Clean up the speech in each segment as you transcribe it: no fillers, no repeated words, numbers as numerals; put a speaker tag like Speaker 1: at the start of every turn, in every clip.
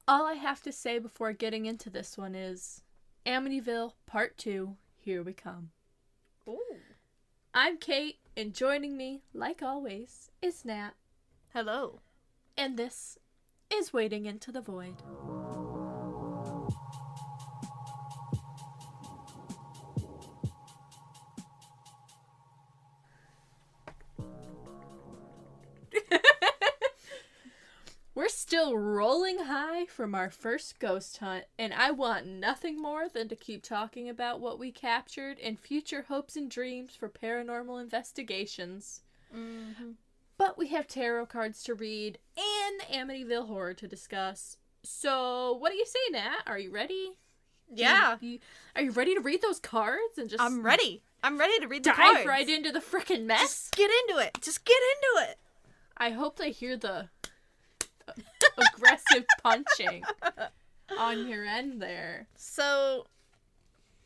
Speaker 1: All I have to say before getting into this one is Amityville Part 2, here we come.
Speaker 2: Ooh.
Speaker 1: I'm Kate, and joining me, like always, is Nat.
Speaker 2: Hello.
Speaker 1: And this is Wading into the Void. We're still rolling high from our first ghost hunt, and I want nothing more than to keep talking about what we captured and future hopes and dreams for paranormal investigations.
Speaker 2: Mm-hmm.
Speaker 1: But we have tarot cards to read and Amityville Horror to discuss. So, what do you say, Nat? Are you ready?
Speaker 2: Yeah.
Speaker 1: Are you ready to read those cards and just...
Speaker 2: I'm ready. I'm ready to read the cards.
Speaker 1: Dive right into the frickin' mess?
Speaker 2: Just get into it. Just get into it.
Speaker 1: I hope they hear the aggressive punching on your end there.
Speaker 2: So,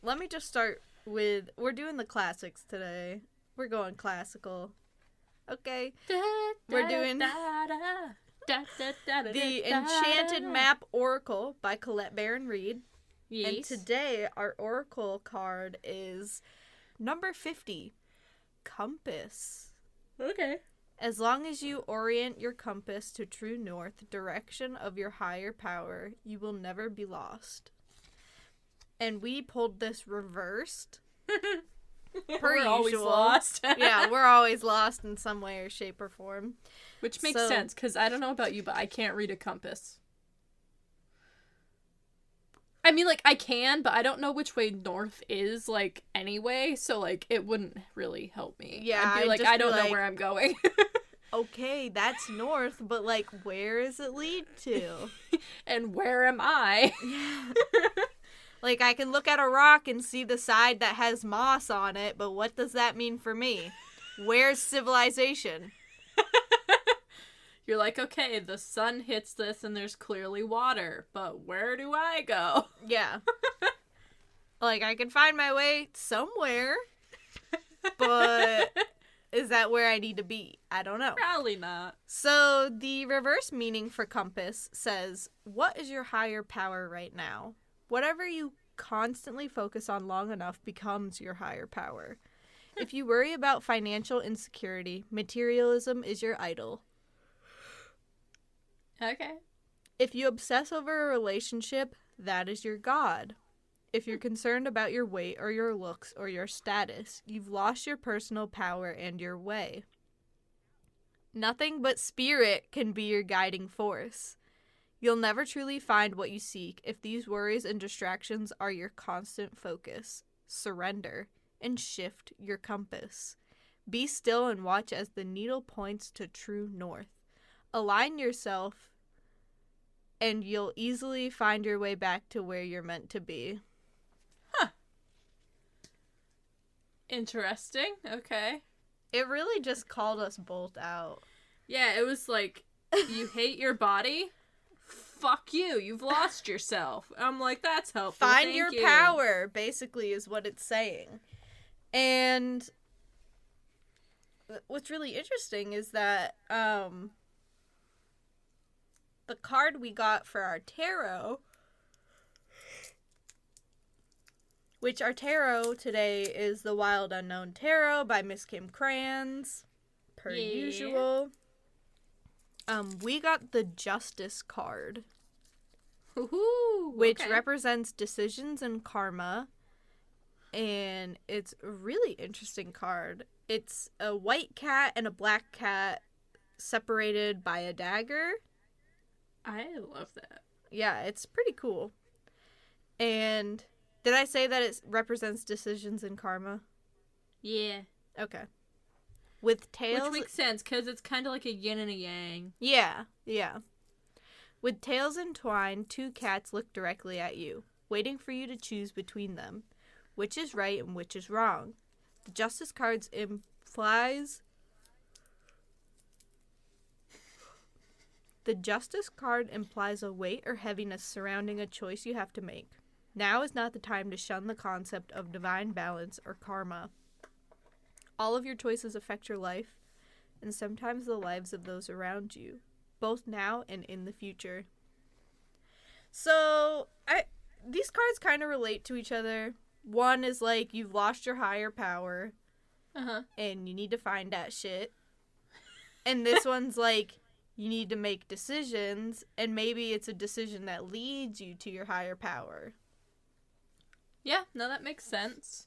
Speaker 2: let me just start with... We're doing the classics today. We're going classical. Okay. We're doing The Enchanted Map Oracle by Colette Baron Reed.
Speaker 1: Yes.
Speaker 2: And today, our oracle card is number 50, Compass.
Speaker 1: Okay.
Speaker 2: As long as you orient your compass to true north, direction of your higher power, you will never be lost. And we pulled this reversed.
Speaker 1: We're always lost.
Speaker 2: Yeah, we're always lost in some way or shape or form.
Speaker 1: Which makes sense, because I don't know about you, but I can't read a compass. I mean, like, I can, but I don't know which way north is, like, anyway, so, like, it wouldn't really help me.
Speaker 2: Yeah,
Speaker 1: I'd be like, I don't know where I'm going.
Speaker 2: Okay, that's north, but, like, where does it lead to?
Speaker 1: And where am I?
Speaker 2: Yeah. Like, I can look at a rock and see the side that has moss on it, but what does that mean for me? Where's civilization?
Speaker 1: You're like, okay, the sun hits this and there's clearly water, but where do I go?
Speaker 2: Yeah. Like, I can find my way somewhere, but is that where I need to be? I don't know.
Speaker 1: Probably not.
Speaker 2: So, the reverse meaning for compass says, what is your higher power right now? Whatever you constantly focus on long enough becomes your higher power. If you worry about financial insecurity, materialism is your idol.
Speaker 1: Okay.
Speaker 2: If you obsess over a relationship, that is your god. If you're concerned about your weight or your looks or your status, you've lost your personal power and your way. Nothing but spirit can be your guiding force. You'll never truly find what you seek if these worries and distractions are your constant focus. Surrender and shift your compass. Be still and watch as the needle points to true north. Align yourself, and you'll easily find your way back to where you're meant to be.
Speaker 1: Huh. Interesting. Okay.
Speaker 2: It really just called us both out.
Speaker 1: Yeah, it was like, you hate your body? Fuck you. You've lost yourself. I'm like, that's helpful.
Speaker 2: Find
Speaker 1: Thank
Speaker 2: your
Speaker 1: you.
Speaker 2: power, basically, is what it's saying. And what's really interesting is that the card we got for our tarot, which our tarot today is the Wild Unknown Tarot by Miss Kim Kranz, per usual. We got the Justice card, which represents decisions and karma, and it's a really interesting card. It's a white cat and a black cat separated by a dagger.
Speaker 1: I love that.
Speaker 2: Yeah, it's pretty cool. And did I say that it represents decisions and karma?
Speaker 1: Yeah.
Speaker 2: Okay. With tails...
Speaker 1: Which makes sense, because it's kind of like a yin and a yang.
Speaker 2: Yeah, yeah. With tails entwined, two cats look directly at you, waiting for you to choose between them. Which is right and which is wrong. The Justice cards implies... The Justice card implies a weight or heaviness surrounding a choice you have to make. Now is not the time to shun the concept of divine balance or karma. All of your choices affect your life, and sometimes the lives of those around you, both now and in the future. So, these cards kind of relate to each other. One is like, you've lost your higher power.
Speaker 1: Uh-huh.
Speaker 2: And you need to find that shit. And this one's like, you need to make decisions. And maybe it's a decision that leads you to your higher power.
Speaker 1: Yeah, no, that makes sense.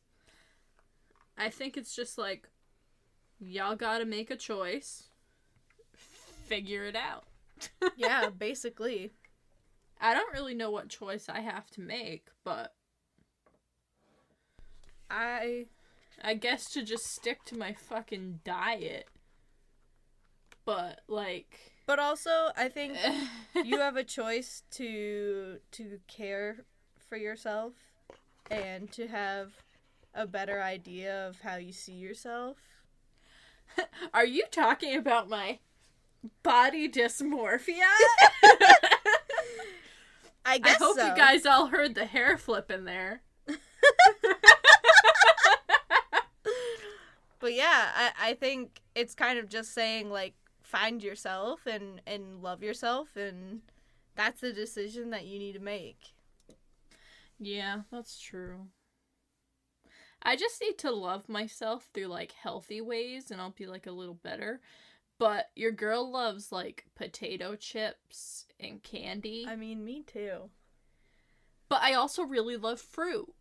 Speaker 1: I think it's just like, y'all gotta make a choice. Figure it out.
Speaker 2: Yeah, basically.
Speaker 1: I don't really know what choice I have to make, but I guess to just stick to my fucking diet. But, like...
Speaker 2: But also, I think you have a choice to care for yourself and to have a better idea of how you see yourself.
Speaker 1: Are you talking about my body dysmorphia?
Speaker 2: I guess
Speaker 1: I hope
Speaker 2: so.
Speaker 1: you guys all heard the hair flip in there.
Speaker 2: But yeah, I think it's kind of just saying, like, find yourself and love yourself, and that's the decision that you need to make.
Speaker 1: Yeah, that's true. I just need to love myself through, like, healthy ways, and I'll be, like, a little better. But your girl loves, like, potato chips and candy.
Speaker 2: I mean, me too.
Speaker 1: But I also really love fruit.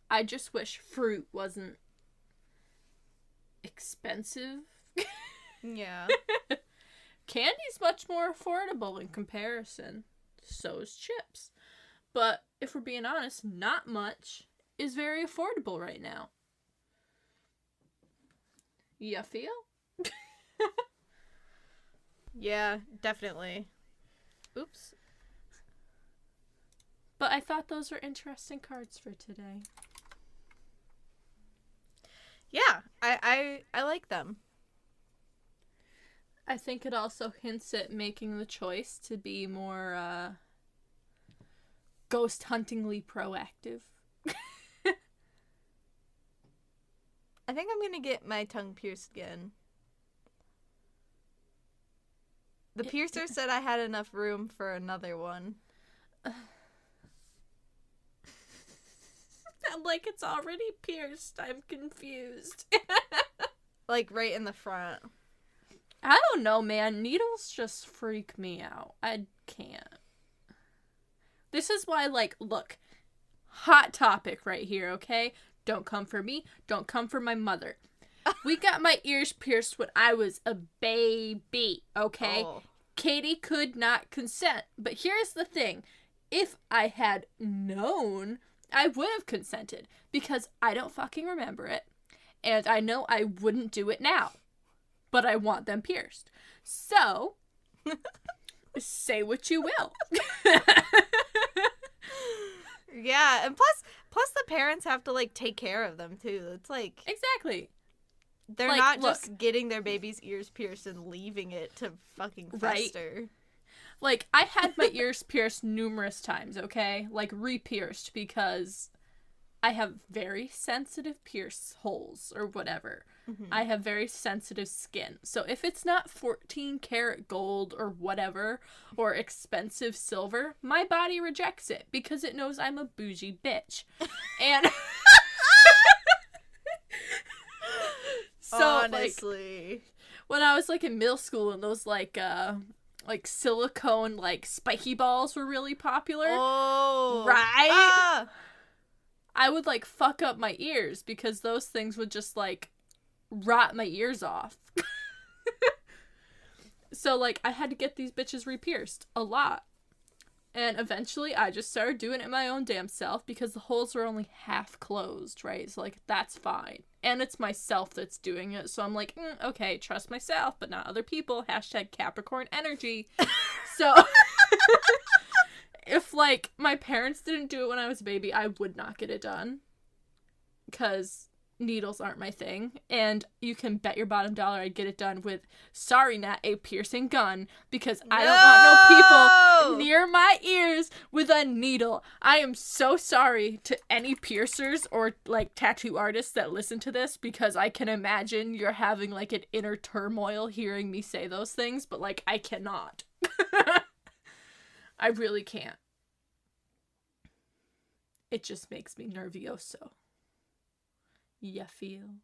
Speaker 1: I just wish fruit wasn't expensive.
Speaker 2: Yeah.
Speaker 1: Candy's much more affordable in comparison. So is chips. But if we're being honest, not much is very affordable right now. You feel?
Speaker 2: Yeah, definitely. Oops.
Speaker 1: But I thought those were interesting cards for today.
Speaker 2: Yeah, I like them.
Speaker 1: I think it also hints at making the choice to be more, ghost huntingly proactive.
Speaker 2: I think I'm gonna get my tongue pierced again. The piercer said I had enough room for another one.
Speaker 1: Like it's already pierced. I'm confused.
Speaker 2: Like right in the front.
Speaker 1: I don't know, man. Needles just freak me out. I can't. This is why, like, look. Hot topic right here, okay? Don't come for me. Don't come for my mother. We got my ears pierced when I was a baby, okay?
Speaker 2: Oh.
Speaker 1: Katie could not consent. But here's the thing. If I had known, I would have consented. Because I don't fucking remember it. And I know I wouldn't do it now. But I want them pierced. So, say what you will.
Speaker 2: Yeah, and plus the parents have to, like, take care of them, too. It's like...
Speaker 1: Exactly.
Speaker 2: They're
Speaker 1: like,
Speaker 2: not
Speaker 1: look,
Speaker 2: just getting their baby's ears pierced and leaving it to fucking fester.
Speaker 1: Right? Like, I had my ears pierced numerous times, okay? Like, re-pierced because I have very sensitive pierce holes or whatever. Mm-hmm. I have very sensitive skin. So if it's not 14 karat gold or whatever, or expensive silver, my body rejects it because it knows I'm a bougie bitch. And so,
Speaker 2: honestly,
Speaker 1: like, when I was, like, in middle school and those, like silicone, like, spiky balls were really popular.
Speaker 2: Oh.
Speaker 1: Right?
Speaker 2: Ah!
Speaker 1: I would, like, fuck up my ears because those things would just, like, rot my ears off. So, like, I had to get these bitches re-pierced a lot. And eventually I just started doing it my own damn self because the holes were only half closed, right? So, like, that's fine. And it's myself that's doing it. So I'm like, okay, trust myself, but not other people. # Capricorn energy. So if, like, my parents didn't do it when I was a baby, I would not get it done. Because needles aren't my thing. And you can bet your bottom dollar I'd get it done with, sorry, Nat, a piercing gun. Because I don't want no people near my ears with a needle. I am so sorry to any piercers or, like, tattoo artists that listen to this. Because I can imagine you're having, like, an inner turmoil hearing me say those things. But, like, I cannot. I really can't. It just makes me nervioso. Ya feel?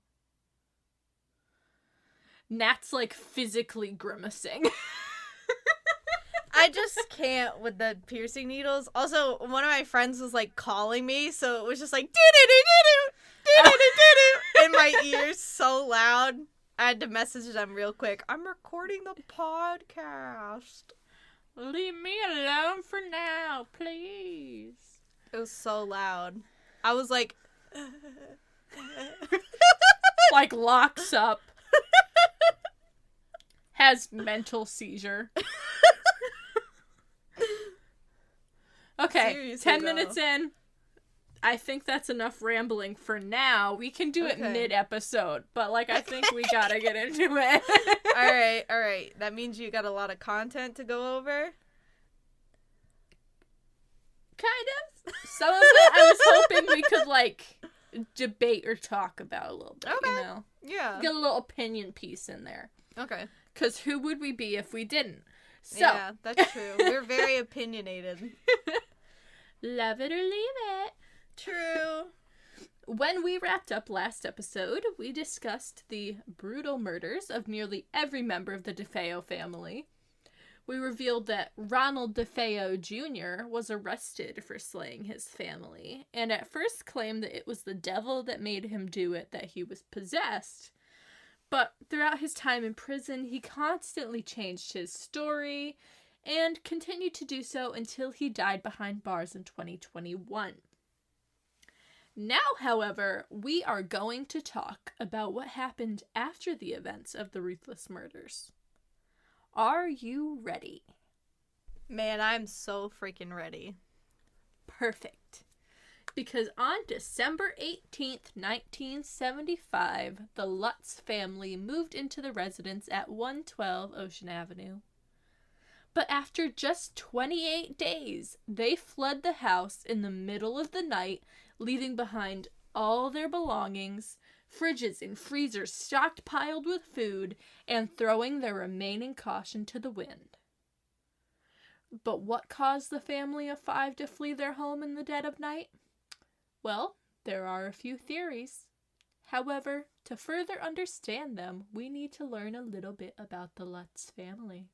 Speaker 1: Nat's like physically grimacing.
Speaker 2: I just can't with the piercing needles. Also, one of my friends was like calling me, so it was just like do-do-do-do-do, in my ears so loud. I had to message them real quick. I'm recording the podcast.
Speaker 1: Leave me alone for now, please.
Speaker 2: It was so loud. I was like
Speaker 1: like locks up. Has mental seizure. Okay,
Speaker 2: Seriously,
Speaker 1: 10 minutes in. I think that's enough rambling for now. We can do it mid-episode, but like I think we gotta get into it.
Speaker 2: All right. That means you got a lot of content to go over?
Speaker 1: Kind of. Some of it I was hoping we could like debate or talk about a little bit, you know?
Speaker 2: Yeah.
Speaker 1: Get a little opinion piece in there.
Speaker 2: Okay.
Speaker 1: Because who would we be if we didn't? So.
Speaker 2: Yeah, that's true. We're very opinionated.
Speaker 1: Love it or leave it.
Speaker 2: True.
Speaker 1: When we wrapped up last episode, we discussed the brutal murders of nearly every member of the DeFeo family. We revealed that Ronald DeFeo Jr. was arrested for slaying his family, and at first claimed that it was the devil that made him do it, that he was possessed. But throughout his time in prison, he constantly changed his story and continued to do so until he died behind bars in 2021. Now, however, we are going to talk about what happened after the events of the ruthless murders. Are you ready?
Speaker 2: Man, I'm so freaking ready.
Speaker 1: Perfect. Because on December 18th, 1975, the Lutz family moved into the residence at 112 Ocean Avenue. But after just 28 days, they fled the house in the middle of the night, leaving behind all their belongings, fridges and freezers stockpiled with food, and throwing their remaining caution to the wind. But what caused the family of 5 to flee their home in the dead of night? Well, there are a few theories. However, to further understand them, we need to learn a little bit about the Lutz family.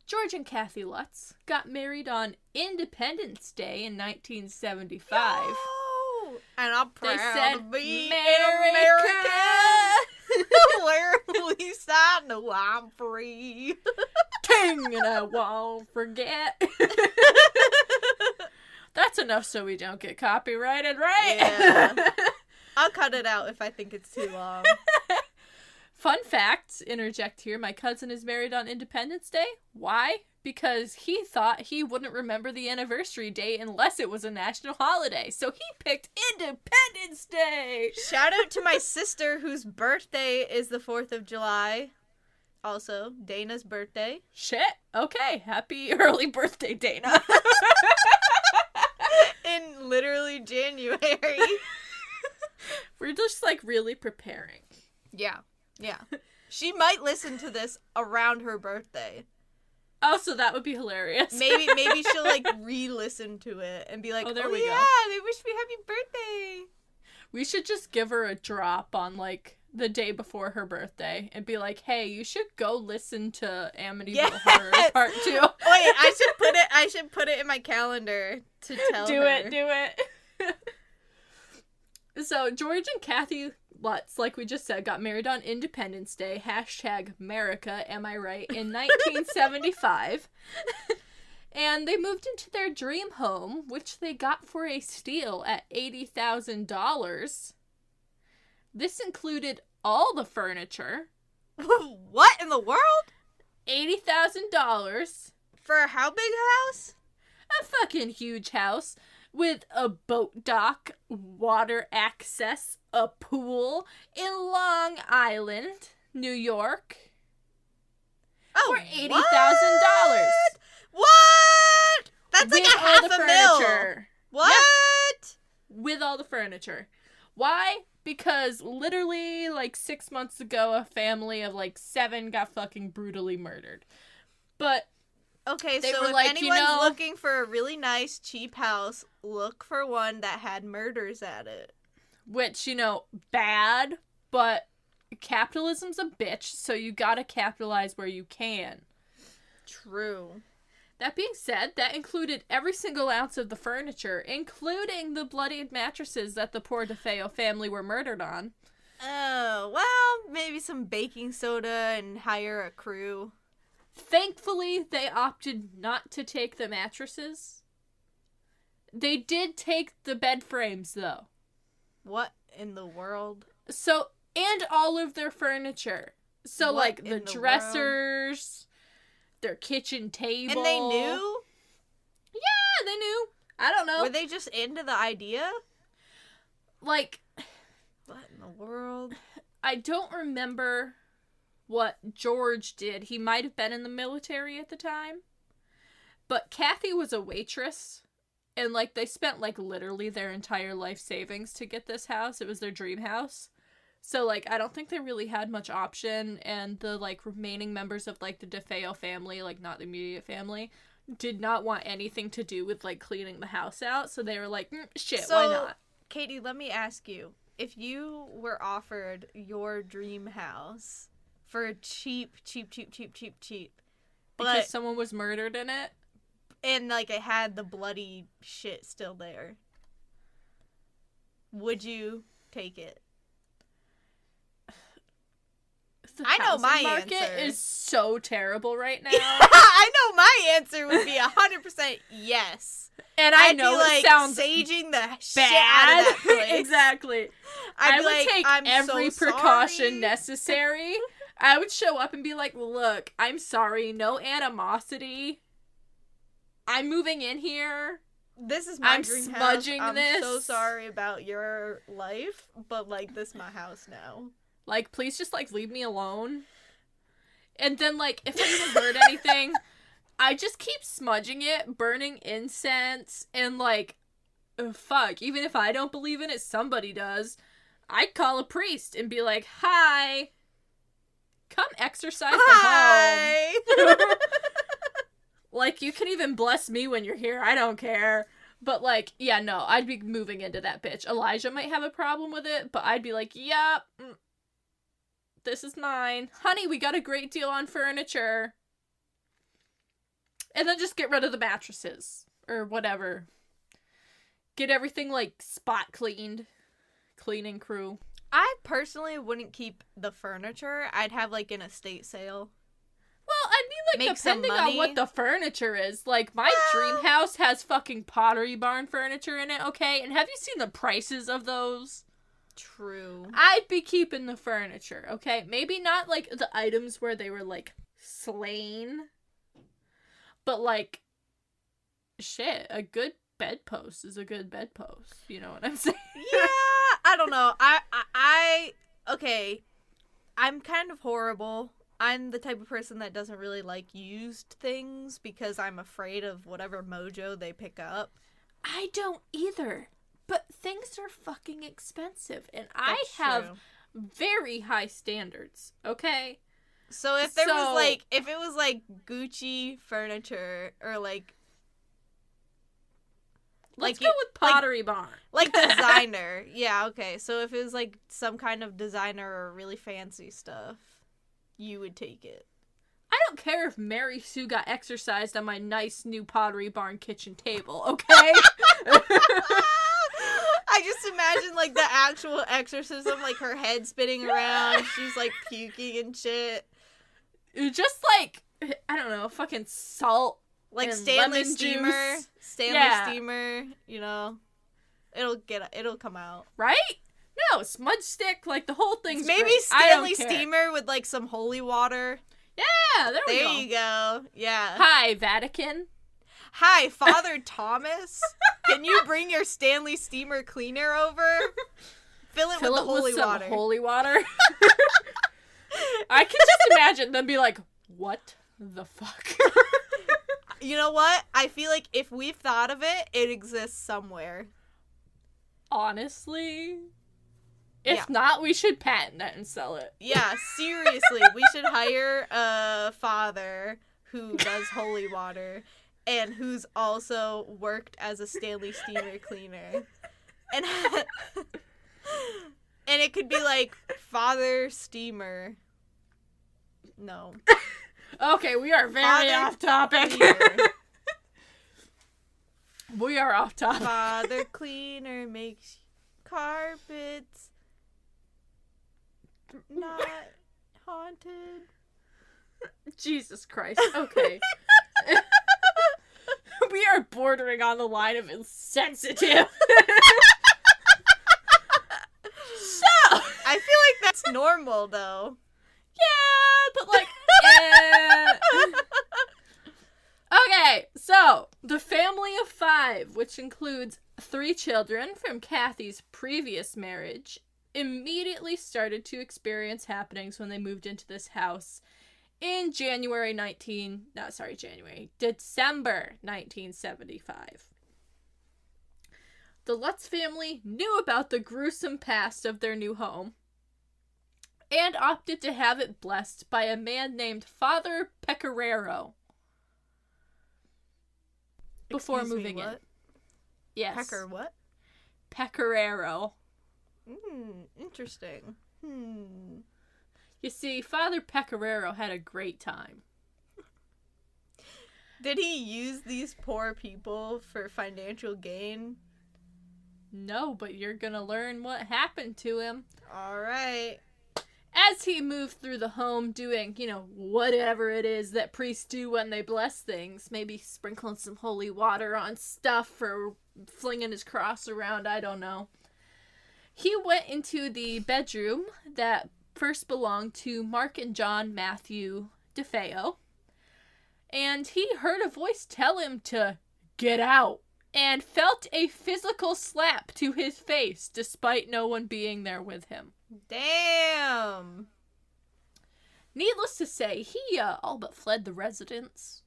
Speaker 1: George and Kathy Lutz got married on Independence Day in 1975.
Speaker 2: Yo! And I'm proud
Speaker 1: They said,
Speaker 2: to be
Speaker 1: America!
Speaker 2: Where at least I know I'm free.
Speaker 1: Ting, and I won't forget. That's enough so we don't get copyrighted, right?
Speaker 2: Yeah. I'll cut it out if I think it's too long.
Speaker 1: Fun fact, interject here, my cousin is married on Independence Day. Why? Because he thought he wouldn't remember the anniversary date unless it was a national holiday. So he picked Independence Day!
Speaker 2: Shout out to my sister whose birthday is the 4th of July. Also, Dana's birthday.
Speaker 1: Shit. Okay. Happy early birthday, Dana.
Speaker 2: In literally January.
Speaker 1: We're just like really preparing.
Speaker 2: Yeah. She might listen to this around her birthday.
Speaker 1: Oh, so that would be hilarious.
Speaker 2: Maybe she'll like re-listen to it and be like,
Speaker 1: oh,
Speaker 2: we go. They wish me happy birthday.
Speaker 1: We should just give her a drop on like the day before her birthday and be like, hey, you should go listen to Amityville Horror Part 2.
Speaker 2: Wait, I should put it in my calendar to tell her.
Speaker 1: Do it. So George and Kathy Lutz, like we just said, got married on Independence Day, #America, am I right, in 1975. And they moved into their dream home, which they got for a steal at $80,000. This included all the furniture.
Speaker 2: What in the world?
Speaker 1: $80,000.
Speaker 2: For how big a house?
Speaker 1: A fucking huge house. With a boat dock, water access, a pool in Long Island, New York.
Speaker 2: Oh,
Speaker 1: for $80,000.
Speaker 2: What? That's like
Speaker 1: with
Speaker 2: a half
Speaker 1: all the
Speaker 2: a mil.
Speaker 1: furniture.
Speaker 2: What?
Speaker 1: Yeah. With all the furniture. Why? Because literally like 6 months ago, a family of like 7 got fucking brutally murdered. But
Speaker 2: okay,
Speaker 1: they
Speaker 2: so
Speaker 1: were
Speaker 2: if
Speaker 1: like,
Speaker 2: anyone's looking for a really nice, cheap house, look for one that had murders at it.
Speaker 1: Which, bad, but capitalism's a bitch, so you gotta capitalize where you can.
Speaker 2: True.
Speaker 1: That being said, that included every single ounce of the furniture, including the bloodied mattresses that the poor DeFeo family were murdered on.
Speaker 2: Oh, well, maybe some baking soda and hire a crew.
Speaker 1: Thankfully, they opted not to take the mattresses. They did take the bed frames, though.
Speaker 2: What in the world?
Speaker 1: So, and all of their furniture. So,
Speaker 2: What
Speaker 1: like, the
Speaker 2: in the
Speaker 1: dressers, their kitchen table.
Speaker 2: And they knew?
Speaker 1: Yeah, they knew. I don't know.
Speaker 2: Were they just into the idea?
Speaker 1: Like,
Speaker 2: what in the world?
Speaker 1: I don't remember what George did. He might have been in the military at the time. But Kathy was a waitress. And, like, they spent, like, literally their entire life savings to get this house. It was their dream house. So, like, I don't think they really had much option. And the, like, remaining members of, like, the DeFeo family, like, not the immediate family, did not want anything to do with, like, cleaning the house out. So they were like, shit, why not?
Speaker 2: Katie, let me ask you. If you were offered your dream house for cheap,
Speaker 1: Because someone was murdered in it?
Speaker 2: And, like, it had the bloody shit still there, would you take it? I know my
Speaker 1: market
Speaker 2: answer
Speaker 1: is so terrible right now.
Speaker 2: I know my answer would be 100% yes.
Speaker 1: And I know
Speaker 2: it sounds saging the shit out of that place.
Speaker 1: Exactly. I would take every precaution necessary. I would show up and be like, look, I'm sorry, no animosity. I'm moving in here.
Speaker 2: This is my dream house.
Speaker 1: I'm smudging this.
Speaker 2: I'm so sorry about your life, but, like, this is my house now.
Speaker 1: Like, please just, like, leave me alone. And then, like, if I even heard anything, I just keep smudging it, burning incense, and, like, fuck, even if I don't believe in it, somebody does. I'd call a priest and be like, hi, come exorcise the home. Like, you can even bless me when you're here. I don't care. But, like, yeah, no, I'd be moving into that bitch. Elijah might have a problem with it, but I'd be like, yep, this is mine. Honey, we got a great deal on furniture. And then just get rid of the mattresses. Or whatever. Get everything, like, spot cleaned. Cleaning crew.
Speaker 2: I personally wouldn't keep the furniture. I'd have, like, an estate sale.
Speaker 1: Well, I mean, like, depending on what the furniture is. Like, my dream house has fucking Pottery Barn furniture in it, okay? And have you seen the prices of those?
Speaker 2: True.
Speaker 1: I'd be keeping the furniture, okay? Maybe not, like, the items where they were, like, slain. But, like, shit, a good bedpost is a good bedpost. You know what I'm saying?
Speaker 2: Yeah, I don't know. Okay, I'm kind of horrible. I'm the type of person that doesn't really like used things because I'm afraid of whatever mojo they pick up.
Speaker 1: I don't either. But things are fucking expensive. And I have very high standards, okay?
Speaker 2: So if it was like Gucci furniture or like...
Speaker 1: Let's go with Pottery Barn.
Speaker 2: Like designer. Yeah, okay. So if it was like some kind of designer or really fancy stuff, you would take it.
Speaker 1: I don't care if Mary Sue got exercised on my nice new Pottery Barn kitchen table, okay?
Speaker 2: I just imagine, like, the actual exorcism, like, her head spinning around, she's, like, puking and shit.
Speaker 1: Just, like, I don't know, fucking salt,
Speaker 2: like,
Speaker 1: and
Speaker 2: Stanley
Speaker 1: lemon
Speaker 2: steamer,
Speaker 1: juice.
Speaker 2: steamer, you know, it'll come out.
Speaker 1: Right? No, smudge stick, like, the whole thing's
Speaker 2: maybe
Speaker 1: great.
Speaker 2: Stanley steamer with, like, some holy water.
Speaker 1: Yeah, there we go.
Speaker 2: There you go. Yeah.
Speaker 1: Hi, Vatican.
Speaker 2: Hi, Father Thomas. Can you bring your Stanley steamer cleaner over? Fill it with the holy water.
Speaker 1: Holy water. I can just imagine them be like, what the fuck?
Speaker 2: You know what? I feel like if we've thought of it, it exists somewhere.
Speaker 1: Honestly. If not, we should patent it and sell it.
Speaker 2: Yeah, seriously. We should hire a father who does holy water and who's also worked as a Stanley Steamer cleaner. And and it could be like Father Steamer. No.
Speaker 1: Okay, we are very off topic. We are off topic.
Speaker 2: Father Cleaner makes carpets not haunted.
Speaker 1: Jesus Christ. Okay. We are bordering on the line of insensitive. So,
Speaker 2: I feel like that's normal, though.
Speaker 1: Yeah, but like, Okay, so the family of 5, which includes 3 children from Kathy's previous marriage, immediately started to experience happenings when they moved into this house in December 1975. The Lutz family knew about the gruesome past of their new home and opted to have it blessed by a man named Father Pecoraro before moving in. Yes.
Speaker 2: Pecker what?
Speaker 1: Pecoraro.
Speaker 2: Interesting.
Speaker 1: You see, Father Pecoraro had a great time.
Speaker 2: Did he use these poor people for financial gain?
Speaker 1: No, but you're gonna learn what happened to him.
Speaker 2: Alright.
Speaker 1: As he moved through the home doing, whatever it is that priests do when they bless things. Maybe sprinkling some holy water on stuff or flinging his cross around, I don't know. He went into the bedroom that first belonged to Mark and John Matthew DeFeo. And he heard a voice tell him to get out. And felt a physical slap to his face despite no one being there with him.
Speaker 2: Damn.
Speaker 1: Needless to say, he all but fled the residence.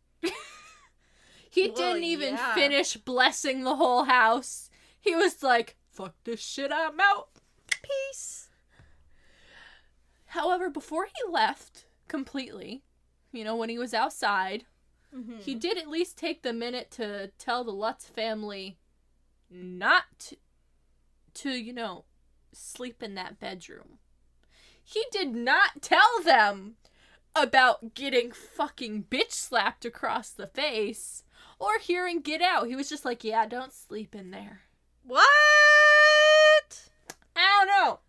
Speaker 1: He didn't even finish blessing the whole house. He was like, fuck this shit, I'm out.
Speaker 2: Peace.
Speaker 1: However, before he left completely, when he was outside, he did at least take the minute to tell the Lutz family not to, sleep in that bedroom. He did not tell them about getting fucking bitch slapped across the face or hearing get out. He was just like, yeah, don't sleep in there.
Speaker 2: What?
Speaker 1: I don't know.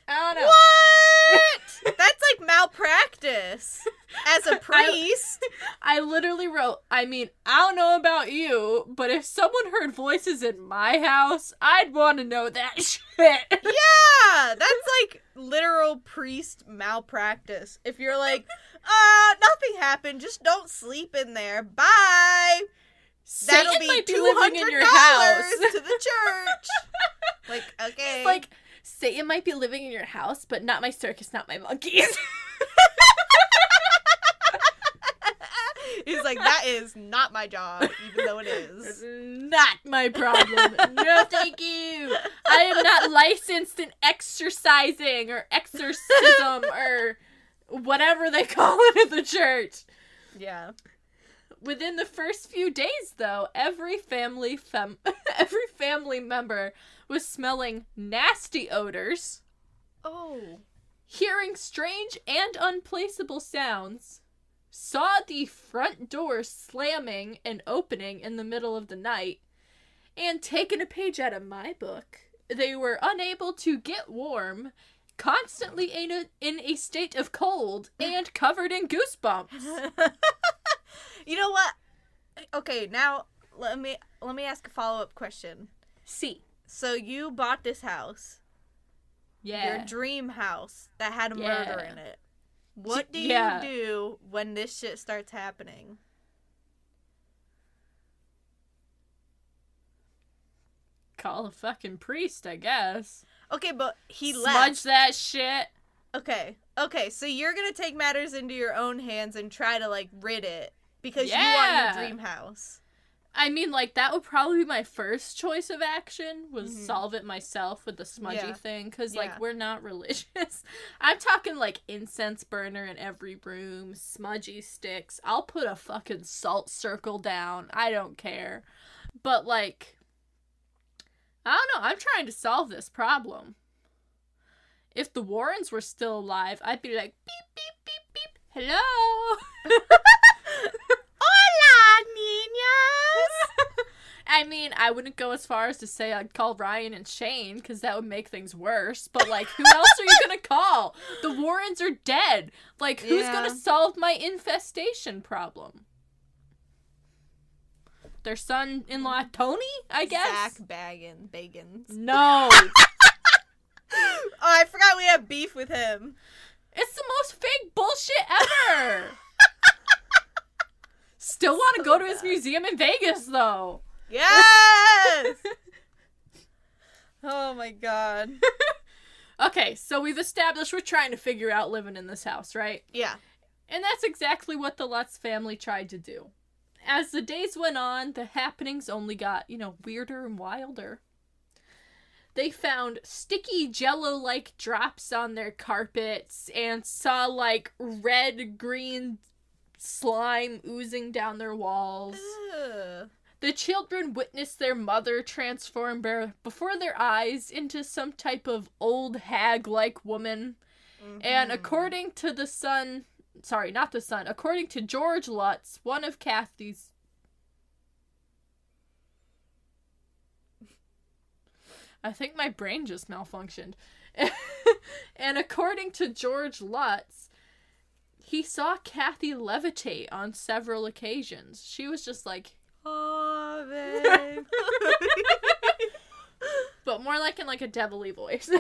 Speaker 2: What? That's like malpractice. As a priest.
Speaker 1: I literally wrote, I don't know about you, but if someone heard voices in my house, I'd want to know that shit.
Speaker 2: Yeah, that's like literal priest malpractice. If you're like, nothing happened, just don't sleep in there. Bye. That'll be $200 to the church. Like, okay.
Speaker 1: It's like, Satan might be living in your house, but not my circus, not my monkeys.
Speaker 2: He's like, that is not my job, even though it is.
Speaker 1: It's not my problem. No, thank you. I am not licensed in exercising or exorcism or whatever they call it in the church.
Speaker 2: Yeah.
Speaker 1: Within the first few days, though, every family member was smelling nasty odors.
Speaker 2: Oh.
Speaker 1: Hearing strange and unplaceable sounds. Saw the front door slamming and opening in the middle of the night. And taking a page out of my book, they were unable to get warm, constantly in a state of cold, and covered in goosebumps.
Speaker 2: You know what? Okay, now let me ask a follow-up question.
Speaker 1: See.
Speaker 2: So you bought this house.
Speaker 1: Yeah.
Speaker 2: Your dream house that had a murder in it. What do you do when this shit starts happening?
Speaker 1: Call a fucking priest, I guess.
Speaker 2: Okay, but he
Speaker 1: Smudge
Speaker 2: left.
Speaker 1: Smudge that shit.
Speaker 2: Okay, so you're gonna take matters into your own hands and try to, rid it. Because you want your dream house.
Speaker 1: I mean, like, that would probably be my first choice of action, was solve it myself with the smudgy thing, because, like, we're not religious. I'm talking, like, incense burner in every room, smudgy sticks. I'll put a fucking salt circle down. I don't care. But, like, I don't know. I'm trying to solve this problem. If the Warrens were still alive, I'd be like, beep, beep, beep, beep. Hello?
Speaker 2: Hola, niñas!
Speaker 1: I mean, I wouldn't go as far as to say I'd call Ryan and Shane, because that would make things worse. But, like, who else are you gonna call? The Warrens are dead. Like, who's gonna solve my infestation problem? Their son-in-law, Tony, I guess?
Speaker 2: Zach Bagans.
Speaker 1: No!
Speaker 2: Oh, I forgot we have beef with him.
Speaker 1: It's the most fake bullshit ever! Still want to go to his museum in Vegas, though.
Speaker 2: Yes! Oh my god.
Speaker 1: Okay, so we've established we're trying to figure out living in this house, right?
Speaker 2: Yeah.
Speaker 1: And that's exactly what the Lutz family tried to do. As the days went on, the happenings only got, weirder and wilder. They found sticky jello-like drops on their carpets and saw, like, red-green slime oozing down their walls.
Speaker 2: Ugh.
Speaker 1: The children witnessed their mother transform before their eyes into some type of old hag-like woman. And according to according to George Lutz, one of Kathy's... I think my brain just malfunctioned. And according to George Lutz, he saw Kathy levitate on several occasions. She was just like, oh, babe. But more like in like a devilly voice.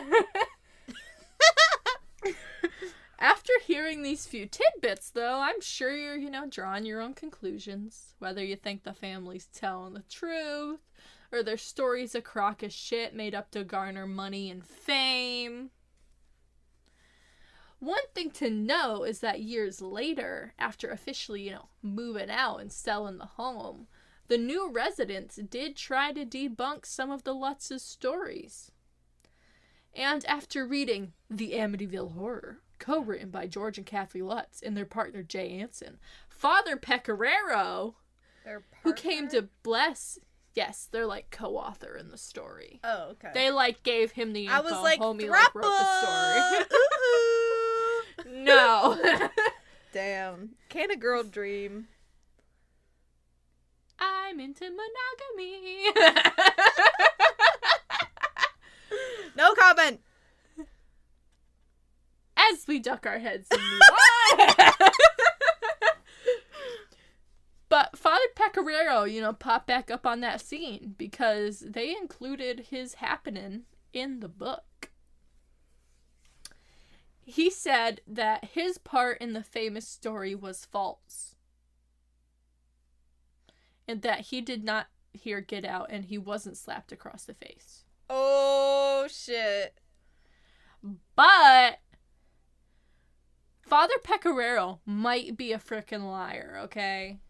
Speaker 1: After hearing these few tidbits, though, I'm sure you're, drawing your own conclusions. Whether you think the family's telling the truth, or their story's a crock of shit made up to garner money and fame. One thing to know is that years later, after officially, moving out and selling the home, the new residents did try to debunk some of the Lutz's stories. And after reading The Amityville Horror, co-written by George and Kathy Lutz and their partner Jay Anson, Father Pecoraro, who came to bless... Yes, they're, like, co-author in the story.
Speaker 2: Oh, okay.
Speaker 1: They, like, gave him the info.
Speaker 2: I was like,
Speaker 1: homie, like, wrote the story. No.
Speaker 2: Damn. Can a girl dream?
Speaker 1: I'm into monogamy.
Speaker 2: No comment.
Speaker 1: As we duck our heads and move on. But Father Pecoraro, popped back up on that scene because they included his happening in the book. He said that his part in the famous story was false. And that he did not hear Get Out and he wasn't slapped across the face.
Speaker 2: Oh, shit.
Speaker 1: But Father Pecoraro might be a frickin' liar, okay?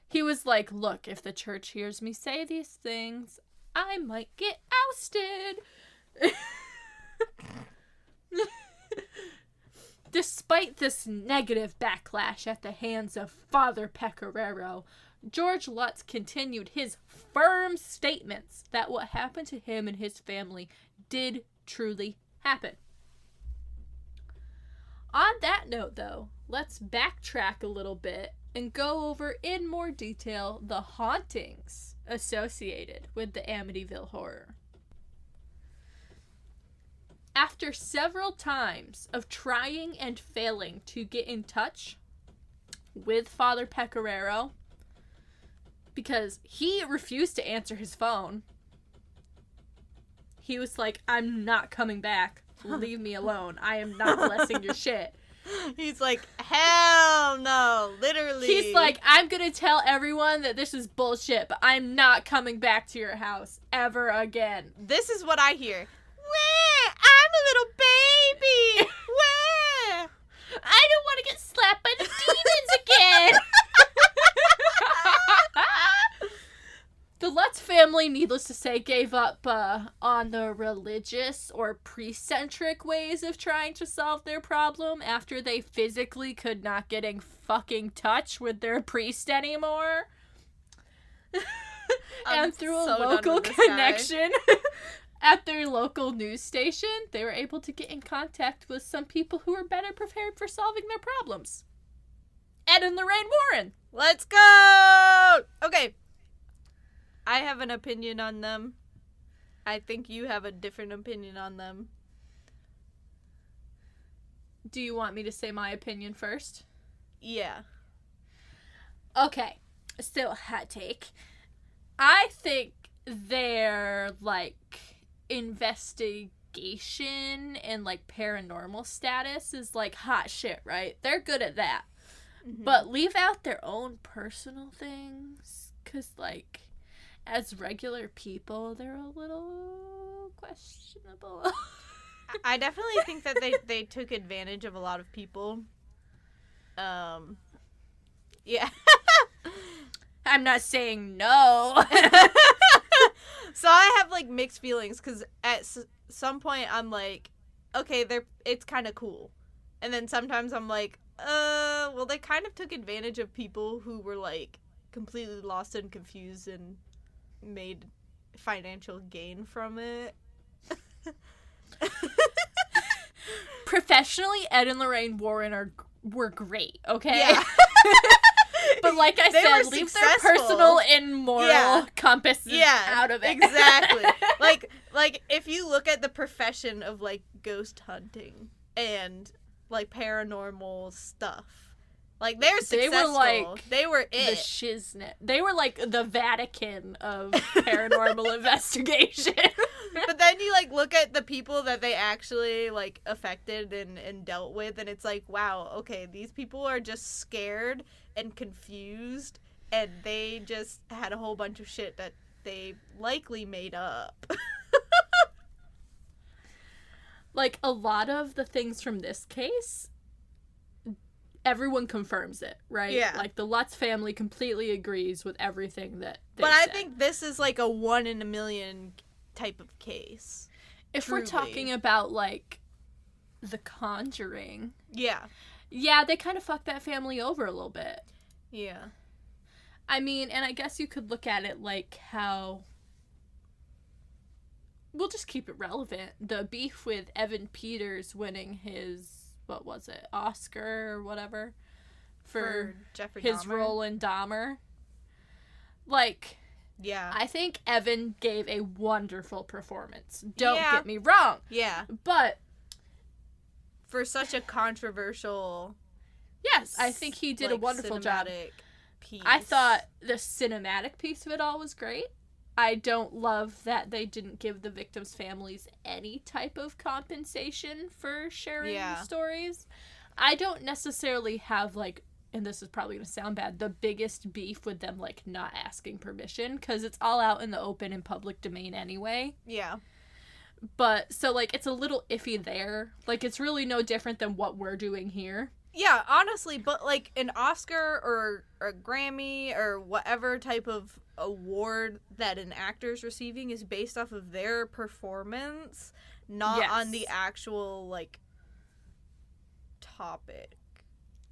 Speaker 1: He was like, look, if the church hears me say these things, I might get ousted. Despite this negative backlash at the hands of Father Pecoraro, George Lutz continued his firm statements that what happened to him and his family did truly happen. On that note, though, let's backtrack a little bit and go over in more detail the hauntings associated with the Amityville Horror. After several times of trying and failing to get in touch with Father Pecoraro, because he refused to answer his phone, he was like, I'm not coming back. Leave me alone. I am not blessing your shit.
Speaker 2: He's like, hell no, literally.
Speaker 1: He's like, I'm gonna tell everyone that this is bullshit, but I'm not coming back to your house ever again.
Speaker 2: This is what I hear. Wah, I'm a little baby. Wah.
Speaker 1: I don't want to get slapped by the demons again. family, needless to say, gave up on the religious or priest-centric ways of trying to solve their problem after they physically could not get in fucking touch with their priest anymore. And through a local connection at their local news station, they were able to get in contact with some people who were better prepared for solving their problems. Ed and Lorraine Warren.
Speaker 2: Let's go! Okay. I have an opinion on them. I think you have a different opinion on them.
Speaker 1: Do you want me to say my opinion first?
Speaker 2: Yeah.
Speaker 1: Okay. So, hot take. I think their, like, investigation and, like, paranormal status is, like, hot shit, right? They're good at that. Mm-hmm. But leave out their own personal things, because, like, as regular people, they're a little questionable.
Speaker 2: I definitely think that they took advantage of a lot of people. Yeah.
Speaker 1: I'm not saying no.
Speaker 2: So I have, like, mixed feelings, because at some point I'm like, okay, it's kind of cool. And then sometimes I'm like, well, they kind of took advantage of people who were, like, completely lost and confused and made financial gain from it.
Speaker 1: Professionally, Ed and Lorraine Warren were great, okay?
Speaker 2: Yeah.
Speaker 1: But like I said, leave their personal and moral compasses out of it.
Speaker 2: Exactly. like if you look at the profession of, like, ghost hunting and, like, paranormal stuff, like, they're successful. They were it.
Speaker 1: The shiznit. They were like the Vatican of paranormal investigation.
Speaker 2: But then you, like, look at the people that they actually, like, affected and dealt with, and it's like, wow, okay, these people are just scared and confused, and they just had a whole bunch of shit that they likely made up.
Speaker 1: Like, a lot of the things from this case, everyone confirms it, right?
Speaker 2: Yeah.
Speaker 1: Like, the Lutz family completely agrees with everything that they
Speaker 2: But
Speaker 1: said.
Speaker 2: I think this is, like, a 1 in a million type of case.
Speaker 1: If we're talking about, like, The Conjuring.
Speaker 2: Yeah.
Speaker 1: Yeah, they kind of fucked that family over a little bit.
Speaker 2: Yeah.
Speaker 1: I mean, and I guess you could look at it like how... We'll just keep it relevant. The beef with Evan Peters winning his, what was it, Oscar or whatever? For his role in Dahmer. Like...
Speaker 2: Yeah.
Speaker 1: I think Evan gave a wonderful performance. Don't get me wrong.
Speaker 2: Yeah.
Speaker 1: But...
Speaker 2: For such a controversial...
Speaker 1: Yes, I think he did a wonderful job.
Speaker 2: Piece.
Speaker 1: I thought the cinematic piece of it all was great. I don't love that they didn't give the victims' families any type of compensation for sharing the stories. I don't necessarily have, like, and this is probably going to sound bad, the biggest beef with them, like, not asking permission, because it's all out in the open and public domain anyway.
Speaker 2: Yeah.
Speaker 1: But, so, like, it's a little iffy there. Like, it's really no different than what we're doing here.
Speaker 2: Yeah, honestly, but, like, an Oscar or a Grammy or whatever type of award that an actor's receiving is based off of their performance, not on the actual, like, topic.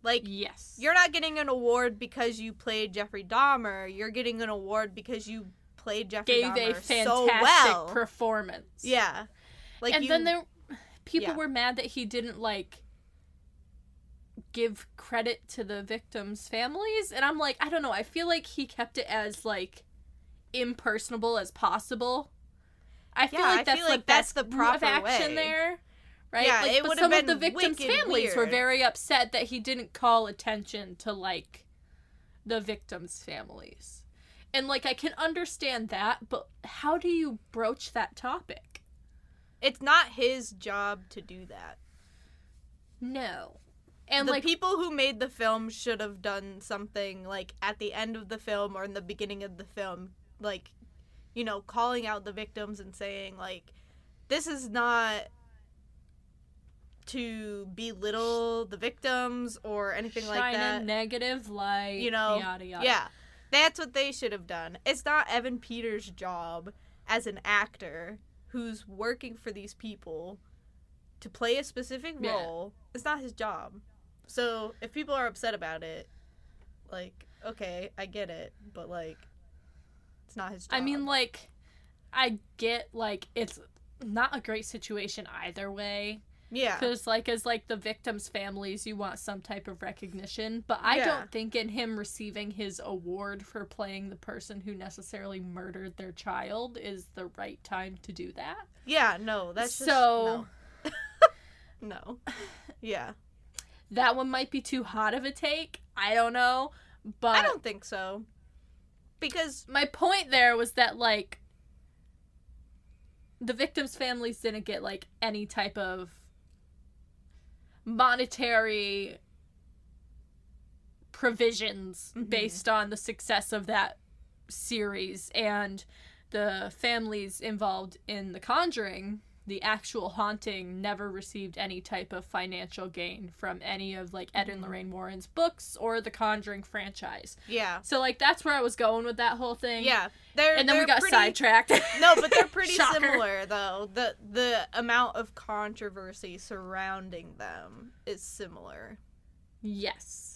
Speaker 2: Like, you're not getting an award because you played Jeffrey Dahmer. You're getting an award because you played Jeffrey Dahmer
Speaker 1: Gave a fantastic
Speaker 2: so well.
Speaker 1: performance.
Speaker 2: Yeah. Like,
Speaker 1: and then people were mad that he didn't, like, give credit to the victims' families. And I'm like, I don't know. I feel like he kept it as, like, impersonable as possible. I feel like that's the proper of action way. There. Right?
Speaker 2: Yeah,
Speaker 1: like,
Speaker 2: it would have been
Speaker 1: some of the victims' families were very upset that he didn't call attention to, like, the victims' families. And, like, I can understand that, but how do you broach that topic?
Speaker 2: It's not his job to do that.
Speaker 1: No. And,
Speaker 2: the
Speaker 1: like,
Speaker 2: people who made the film should have done something, like, at the end of the film or in the beginning of the film, like, you know, calling out the victims and saying, like, this is not to belittle the victims or anything like that.
Speaker 1: Shine a negative light,
Speaker 2: you know,
Speaker 1: yada, yada.
Speaker 2: Yeah. That's what they should have done. It's not Evan Peters' job as an actor who's working for these people to play a specific role. Yeah. It's not his job. So if people are upset about it, like, okay, I get it, but, like, it's not his job.
Speaker 1: I mean, like, I get, like, it's not a great situation either way.
Speaker 2: Yeah.
Speaker 1: Because, like, as, like, the victims' families, you want some type of recognition. But I don't think in him receiving his award for playing the person who necessarily murdered their child is the right time to do that.
Speaker 2: Yeah, no, that's just...
Speaker 1: So...
Speaker 2: No. No. Yeah.
Speaker 1: That one might be too hot of a take. I don't know. But...
Speaker 2: I don't think so. Because...
Speaker 1: My point there was that, like, the victims' families didn't get, like, any type of monetary provisions based on the success of that series, and the families involved in The Conjuring, the actual haunting, never received any type of financial gain from any of, like, Ed and Lorraine Warren's books or the Conjuring franchise.
Speaker 2: Yeah.
Speaker 1: So, like, that's where I was going with that whole thing.
Speaker 2: Yeah.
Speaker 1: And then we got sidetracked.
Speaker 2: No, but they're pretty similar, though. The amount of controversy surrounding them is similar.
Speaker 1: Yes.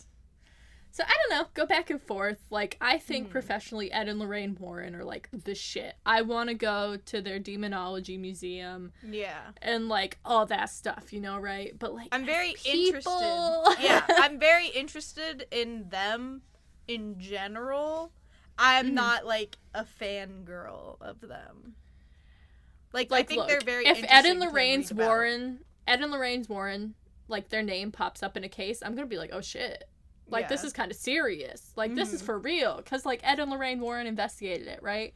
Speaker 1: So, I don't know. Go back and forth. Like, I think professionally, Ed and Lorraine Warren are, like, the shit. I want to go to their demonology museum.
Speaker 2: Yeah.
Speaker 1: And, like, all that stuff, you know, right? But, like,
Speaker 2: I'm very
Speaker 1: interested.
Speaker 2: Yeah, I'm very interested in them in general. I'm not, like, a fangirl of them. Like I think, look, they're very interesting.
Speaker 1: If Ed and Lorraine's Warren, like, their name pops up in a case, I'm gonna be like, oh, shit. Like, this is kind of serious. Like, this is for real. Because, like, Ed and Lorraine Warren investigated it, right?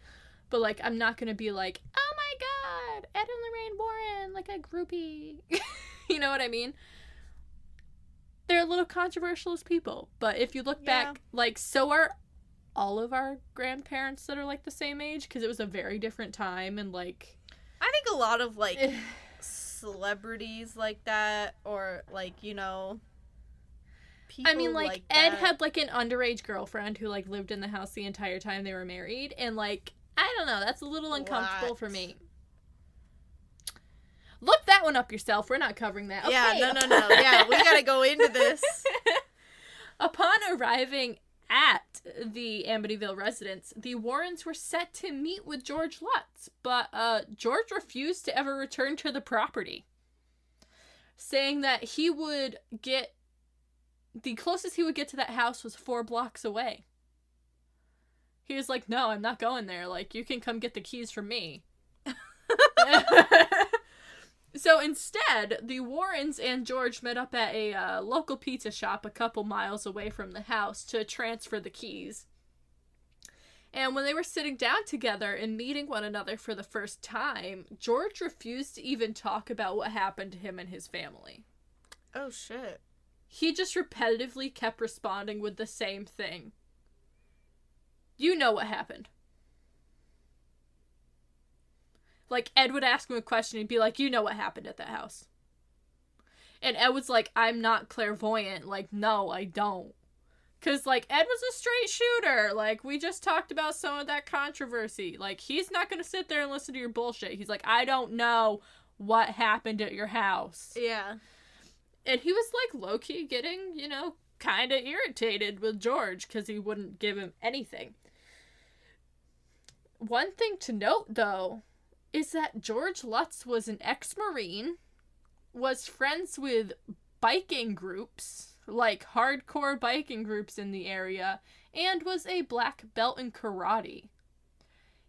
Speaker 1: But, like, I'm not going to be like, oh, my God, Ed and Lorraine Warren, like a groupie. You know what I mean? They're a little controversial as people. But if you look back, like, so are all of our grandparents that are, like, the same age. Because it was a very different time. And, like...
Speaker 2: I think a lot of, like, celebrities like that. Or, like, you know...
Speaker 1: I mean, like Ed had, like, an underage girlfriend who, like, lived in the house the entire time they were married, and, like, I don't know, that's a little uncomfortable for me. Look that one up yourself. We're not covering that. Okay.
Speaker 2: Yeah, no. Yeah, we gotta go into this.
Speaker 1: Upon arriving at the Amityville residence, the Warrens were set to meet with George Lutz, but George refused to ever return to the property, saying that he would get... The closest he would get to that house was 4 blocks away. He was like, no, I'm not going there. Like, you can come get the keys from me. So instead, the Warrens and George met up at a local pizza shop a couple miles away from the house to transfer the keys. And when they were sitting down together and meeting one another for the first time, George refused to even talk about what happened to him and his family.
Speaker 2: Oh, shit.
Speaker 1: He just repetitively kept responding with the same thing. You know what happened. Like, Ed would ask him a question and he'd be like, you know what happened at that house. And Ed was like, I'm not clairvoyant. Like, no, I don't. Because, like, Ed was a straight shooter. Like, we just talked about some of that controversy. Like, he's not going to sit there and listen to your bullshit. He's like, I don't know what happened at your house.
Speaker 2: Yeah.
Speaker 1: And he was, like, low-key getting, you know, kind of irritated with George because he wouldn't give him anything. One thing to note, though, is that George Lutz was an ex-Marine, was friends with biking groups, like hardcore biking groups in the area, and was a black belt in karate.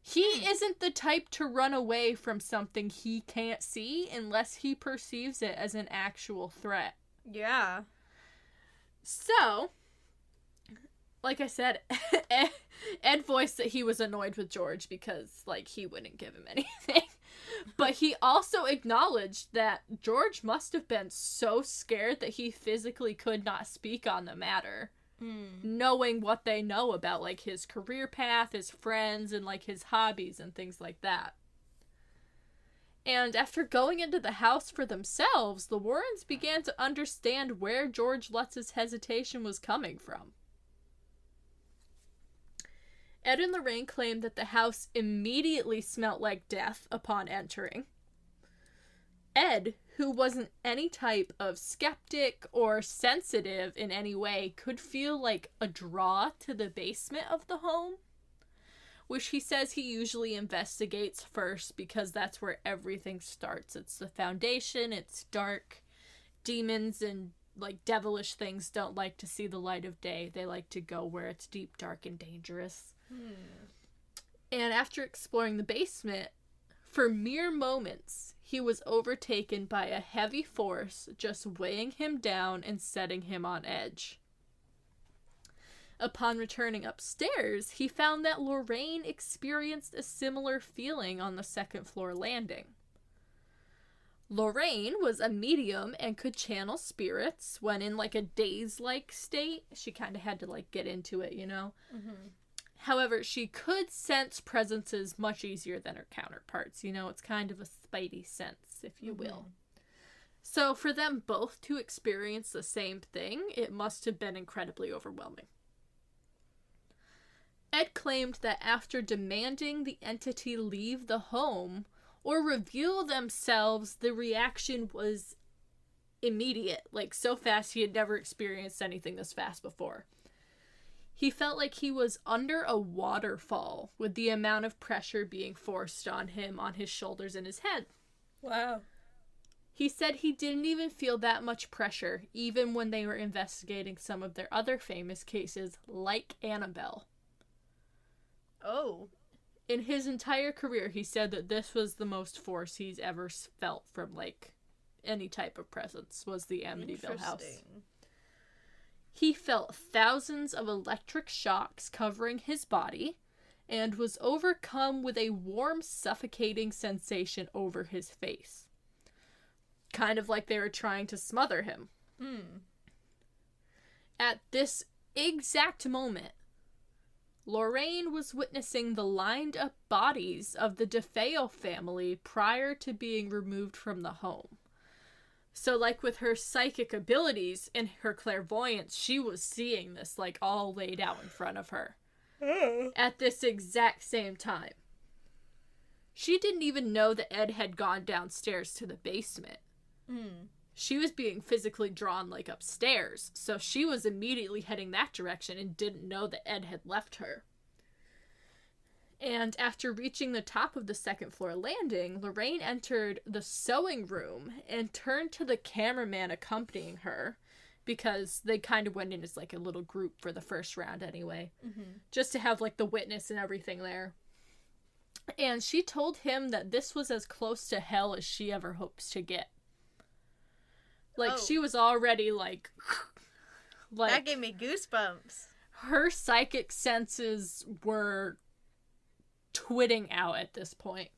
Speaker 1: He isn't the type to run away from something he can't see unless he perceives it as an actual threat.
Speaker 2: Yeah.
Speaker 1: So, like I said, Ed voiced that he was annoyed with George because, like, he wouldn't give him anything. But he also acknowledged that George must have been so scared that he physically could not speak on the matter. Knowing what they know about, like, his career path, his friends, and, like, his hobbies and things like that. And after going into the house for themselves, the Warrens began to understand where George Lutz's hesitation was coming from. Ed and Lorraine claimed that the house immediately smelt like death upon entering. Ed, who wasn't any type of skeptic or sensitive in any way, could feel like a draw to the basement of the home, which he says he usually investigates first because that's where everything starts. It's the foundation, it's dark. Demons and like devilish things don't like to see the light of day. They like to go where it's deep, dark, and dangerous. And after exploring the basement, for mere moments, he was overtaken by a heavy force just weighing him down and setting him on edge. Upon returning upstairs, he found that Lorraine experienced a similar feeling on the second floor landing. Lorraine was a medium and could channel spirits when in like a daze-like state. She kind of had to like get into it, you know? Mm-hmm. However, she could sense presences much easier than her counterparts. You know, it's kind of a spidey sense, if you will. So for them both to experience the same thing, it must have been incredibly overwhelming. Ed claimed that after demanding the entity leave the home or reveal themselves, the reaction was immediate. Like, so fast he had never experienced anything this fast before. He felt like he was under a waterfall with the amount of pressure being forced on him, on his shoulders and his head.
Speaker 2: Wow.
Speaker 1: He said he didn't even feel that much pressure, even when they were investigating some of their other famous cases, like Annabelle.
Speaker 2: Oh.
Speaker 1: In his entire career, he said that this was the most force he's ever felt from, like, any type of presence, was the Amityville house. He felt thousands of electric shocks covering his body and was overcome with a warm, suffocating sensation over his face. Kind of like they were trying to smother him. At this exact moment, Lorraine was witnessing the lined-up bodies of the DeFeo family prior to being removed from the home. So, like, with her psychic abilities and her clairvoyance, she was seeing this, like, all laid out in front of her. At this exact same time. She didn't even know that Ed had gone downstairs to the basement. She was being physically drawn, like, upstairs, so she was immediately heading that direction and didn't know that Ed had left her. And after reaching the top of the second floor landing, Lorraine entered the sewing room and turned to the cameraman accompanying her, because they kind of went in as like a little group for the first round anyway, just to have like the witness and everything there. And she told him that this was as close to hell as she ever hopes to get. Like, she was already like
Speaker 2: that gave me goosebumps.
Speaker 1: Her psychic senses were twitting out at this point.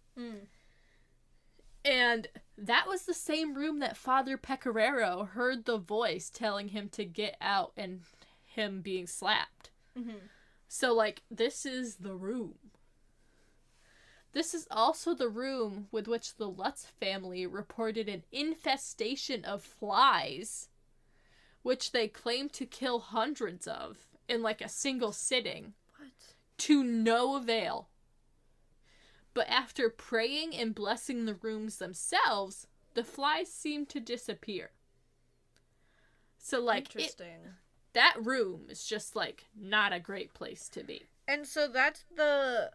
Speaker 1: And that was the same room that Father Pecoraro heard the voice telling him to get out and him being slapped. So, like, this is the room. This is also the room with which the Lutz family reported an infestation of flies, which they claimed to kill hundreds of in, like, a single sitting.
Speaker 2: What?
Speaker 1: To no avail. But after praying and blessing the rooms themselves, the flies seemed to disappear. So, like, that room is just, like, not a great place to be.
Speaker 2: And so that's the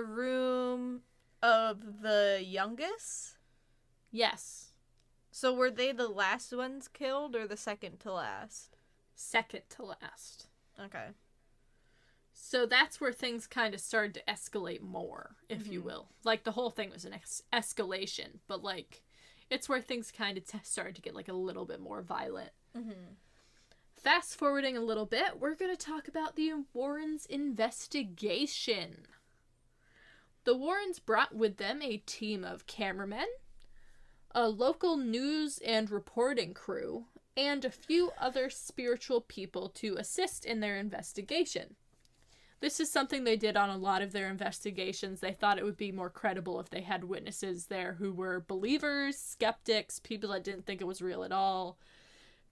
Speaker 2: room of the youngest?
Speaker 1: Yes.
Speaker 2: So were they the last ones killed or the second to last?
Speaker 1: Second to last.
Speaker 2: Okay.
Speaker 1: So that's where things kind of started to escalate more, if you will. Like, the whole thing was an escalation, but, like, it's where things kind of started to get, like, a little bit more violent. Fast forwarding a little bit, we're going to talk about the Warrens' investigation. The Warrens brought with them a team of cameramen, a local news and reporting crew, and a few other spiritual people to assist in their investigation. This is something they did on a lot of their investigations. They thought it would be more credible if they had witnesses there who were believers, skeptics, people that didn't think it was real at all,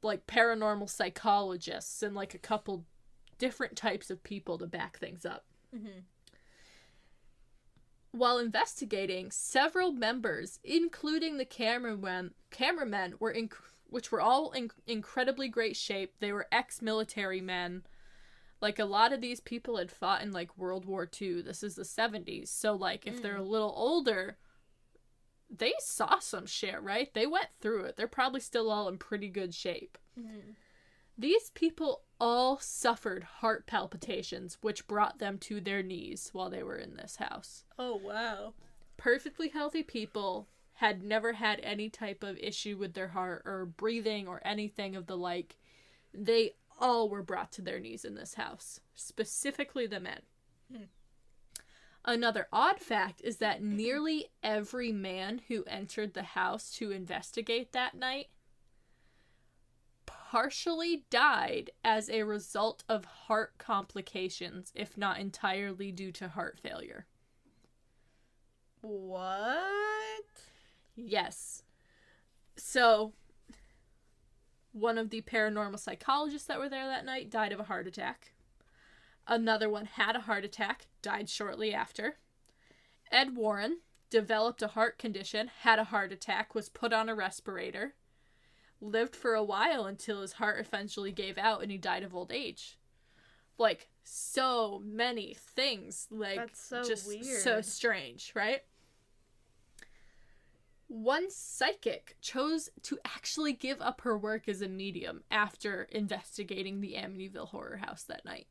Speaker 1: like paranormal psychologists, and like a couple different types of people to back things up.
Speaker 2: Mm-hmm.
Speaker 1: While investigating, several members, including the cameramen, which were all in incredibly great shape. They were ex-military men. Like, a lot of these people had fought in, like, World War II. This is the 70s. So, like, if they're a little older, they saw some shit, right? They went through it. They're probably still all in pretty good shape.
Speaker 2: Mm-hmm.
Speaker 1: These people all suffered heart palpitations, which brought them to their knees while they were in this house.
Speaker 2: Oh, wow.
Speaker 1: Perfectly healthy people, had never had any type of issue with their heart or breathing or anything of the like. They all were brought to their knees in this house, specifically the men. Another odd fact is that nearly every man who entered the house to investigate that night partially died as a result of heart complications, if not entirely due to heart failure.
Speaker 2: What?
Speaker 1: Yes. So, one of the paranormal psychologists that were there that night died of a heart attack. Another one had a heart attack, died shortly after. Ed Warren developed a heart condition, had a heart attack, was put on a respirator, lived for a while until his heart eventually gave out and he died of old age. Like, so many things. Like,
Speaker 2: that's so
Speaker 1: just
Speaker 2: weird.
Speaker 1: So strange, right? One psychic chose to actually give up her work as a medium after investigating the Amityville Horror House that night.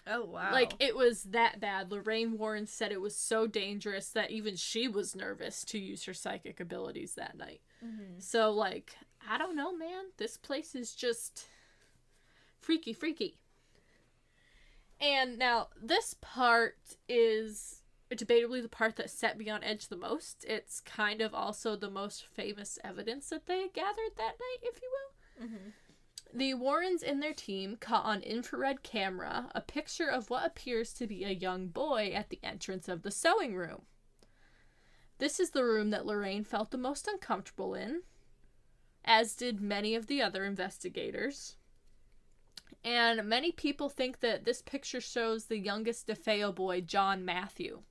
Speaker 2: Oh, wow.
Speaker 1: Like, it was that bad. Lorraine Warren said it was so dangerous that even she was nervous to use her psychic abilities that night.
Speaker 2: Mm-hmm.
Speaker 1: So, like, I don't know, man. This place is just freaky, freaky. And now, this part is debatably the part that set me on edge the most. It's kind of also the most famous evidence that they gathered that night, if you will.
Speaker 2: Mm-hmm.
Speaker 1: The Warrens and their team caught on infrared camera a picture of what appears to be a young boy at the entrance of the sewing room. This is the room that Lorraine felt the most uncomfortable in, as did many of the other investigators. And many people think that this picture shows the youngest DeFeo boy, John Matthew.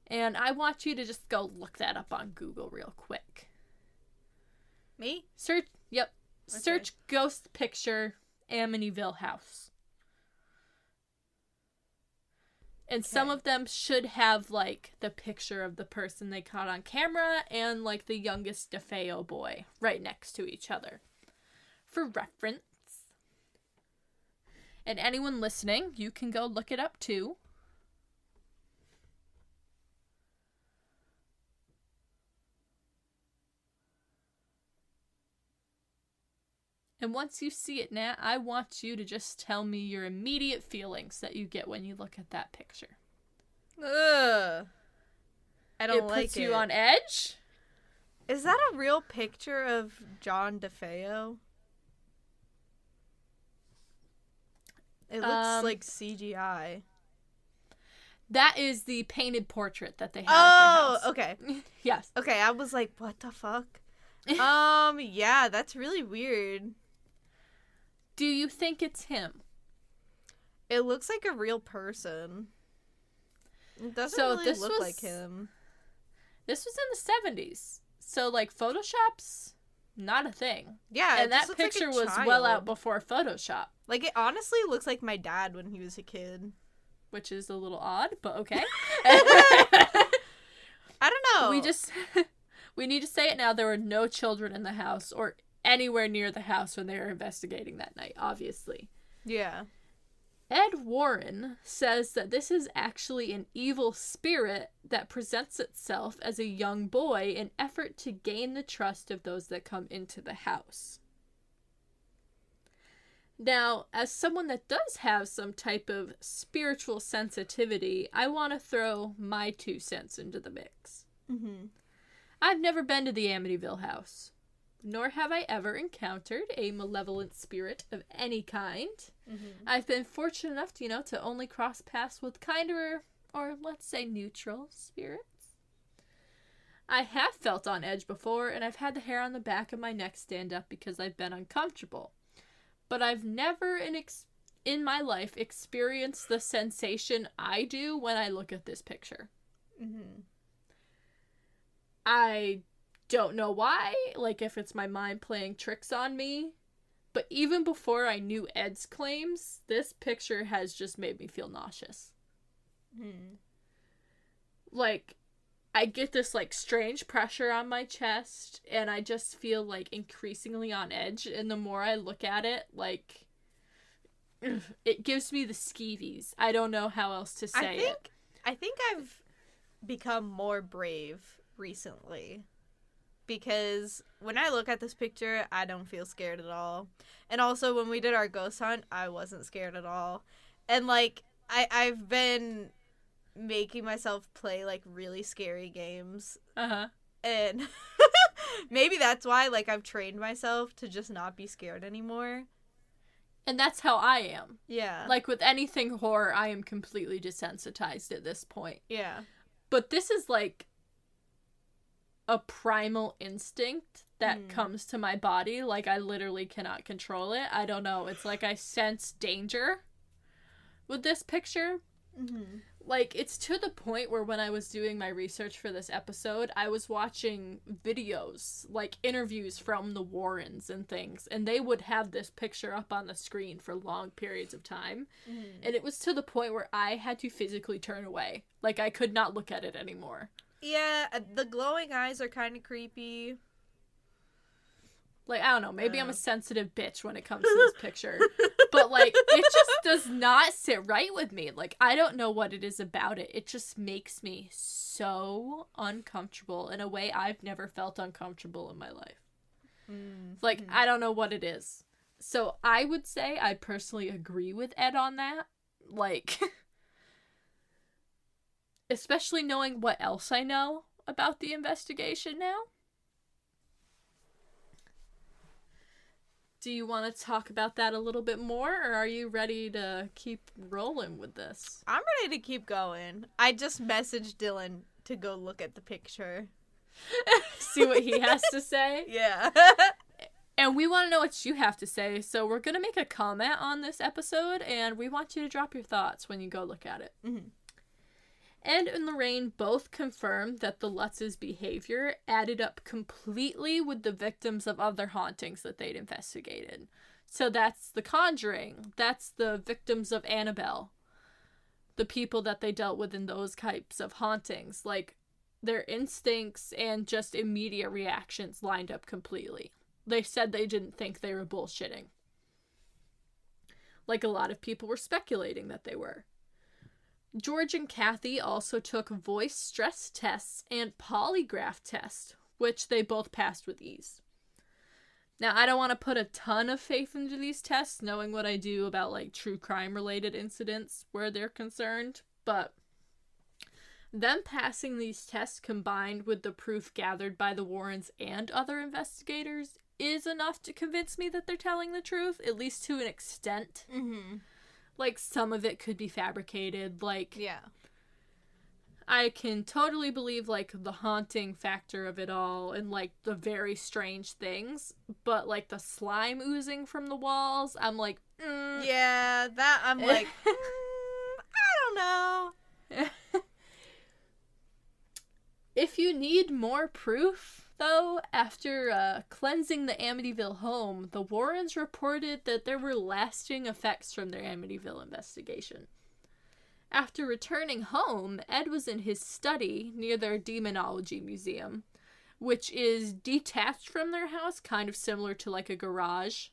Speaker 1: And I want you to just go look that up on Google real quick.
Speaker 2: Me?
Speaker 1: Search, yep.
Speaker 2: Okay.
Speaker 1: Search ghost picture Amityville house. And some of them should have, like, the picture of the person they caught on camera and, like, the youngest DeFeo boy right next to each other. For reference. And anyone listening, you can go look it up too. And once you see it, Nat, I want you to just tell me your immediate feelings that you get when you look at that picture.
Speaker 2: Ugh. I don't like it.
Speaker 1: It puts you on edge?
Speaker 2: Is that a real picture of John DeFeo? It looks like CGI.
Speaker 1: That is the painted portrait that they have at their house.
Speaker 2: Okay.
Speaker 1: Yes.
Speaker 2: Okay, I was like, what the fuck? Yeah, that's really weird.
Speaker 1: Do you think it's him?
Speaker 2: It looks like a real person. It doesn't really look like him.
Speaker 1: This was in the 70s. So, like, Photoshop's not a thing.
Speaker 2: Yeah,
Speaker 1: and that picture was well out before Photoshop.
Speaker 2: Like, it honestly looks like my dad when he was a kid.
Speaker 1: Which is a little odd, but okay.
Speaker 2: I don't know.
Speaker 1: We need to say it now. There were no children in the house or anywhere near the house when they were investigating that night, obviously.
Speaker 2: Yeah.
Speaker 1: Ed Warren says that this is actually an evil spirit that presents itself as a young boy in effort to gain the trust of those that come into the house. Now, as someone that does have some type of spiritual sensitivity, I want to throw my 2 cents into the mix.
Speaker 2: Mm-hmm.
Speaker 1: I've never been to the Amityville house, nor have I ever encountered a malevolent spirit of any kind.
Speaker 2: Mm-hmm.
Speaker 1: I've been fortunate enough, to only cross paths with kinder, or let's say neutral spirits. I have felt on edge before, and I've had the hair on the back of my neck stand up because I've been uncomfortable. But I've never in my life experience the sensation I do when I look at this picture.
Speaker 2: Mm-hmm.
Speaker 1: I don't know why, like if it's my mind playing tricks on me, but even before I knew Ed's claims, this picture has just made me feel nauseous.
Speaker 2: Hmm.
Speaker 1: Like, I get this, like, strange pressure on my chest, and I just feel, like, increasingly on edge, and the more I look at it, like, it gives me the skeevies. I don't know how else to say it.
Speaker 2: I think I've become more brave recently. Because when I look at this picture, I don't feel scared at all. And also, when we did our ghost hunt, I wasn't scared at all. And, like, I've been making myself play, like, really scary games.
Speaker 1: Uh-huh.
Speaker 2: And maybe that's why, like, I've trained myself to just not be scared anymore.
Speaker 1: And that's how I am.
Speaker 2: Yeah.
Speaker 1: Like, with anything horror, I am completely desensitized at this point.
Speaker 2: Yeah.
Speaker 1: But this is, like, a primal instinct that comes to my body. Like, I literally cannot control it. I don't know. It's like I sense danger with this picture.
Speaker 2: Mm-hmm.
Speaker 1: Like, it's to the point where when I was doing my research for this episode, I was watching videos, like interviews from the Warrens and things, and they would have this picture up on the screen for long periods of time. Mm-hmm. And it was to the point where I had to physically turn away. Like, I could not look at it anymore.
Speaker 2: Yeah, the glowing eyes are kind of creepy.
Speaker 1: Like, I don't know, maybe I'm a sensitive bitch when it comes to this picture. But, like, it just does not sit right with me. Like, I don't know what it is about it. It just makes me so uncomfortable in a way I've never felt uncomfortable in my life. Mm-hmm. Like, I don't know what it is. So, I would say I personally agree with Ed on that. Like... Especially knowing what else I know about the investigation now. Do you want to talk about that a little bit more, or are you ready to keep rolling with this?
Speaker 2: I'm ready to keep going. I just messaged Dylan to go look at the picture.
Speaker 1: See what he has to say?
Speaker 2: Yeah.
Speaker 1: And we want to know what you have to say, so we're going to make a comment on this episode, and we want you to drop your thoughts when you go look at it. Mm-hmm. Ed and Lorraine both confirmed that the Lutz's behavior added up completely with the victims of other hauntings that they'd investigated. So that's The Conjuring. That's the victims of Annabelle. The people that they dealt with in those types of hauntings. Like, their instincts and just immediate reactions lined up completely. They said they didn't think they were bullshitting. Like a lot of people were speculating that they were. George and Kathy also took voice stress tests and polygraph tests, which they both passed with ease. Now, I don't want to put a ton of faith into these tests, knowing what I do about, like, true crime-related incidents where they're concerned, but them passing these tests combined with the proof gathered by the Warrens and other investigators is enough to convince me that they're telling the truth, at least to an extent. Mm-hmm. Like, some of it could be fabricated, like...
Speaker 2: Yeah.
Speaker 1: I can totally believe, like, the haunting factor of it all and, like, the very strange things, but, like, the slime oozing from the walls, I'm like,
Speaker 2: Yeah, that, I'm like, I don't know.
Speaker 1: If you need more proof, though, after cleansing the Amityville home, the Warrens reported that there were lasting effects from their Amityville investigation. After returning home, Ed was in his study near their demonology museum, which is detached from their house, kind of similar to like a garage.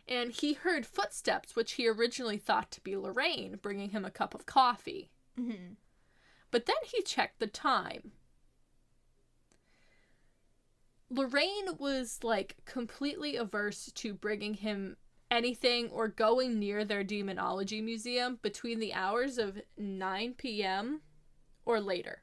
Speaker 1: And he heard footsteps, which he originally thought to be Lorraine, bringing him a cup of coffee. Mm-hmm. But then he checked the time. Lorraine was, like, completely averse to bringing him anything or going near their demonology museum between the hours of 9 p.m. or later.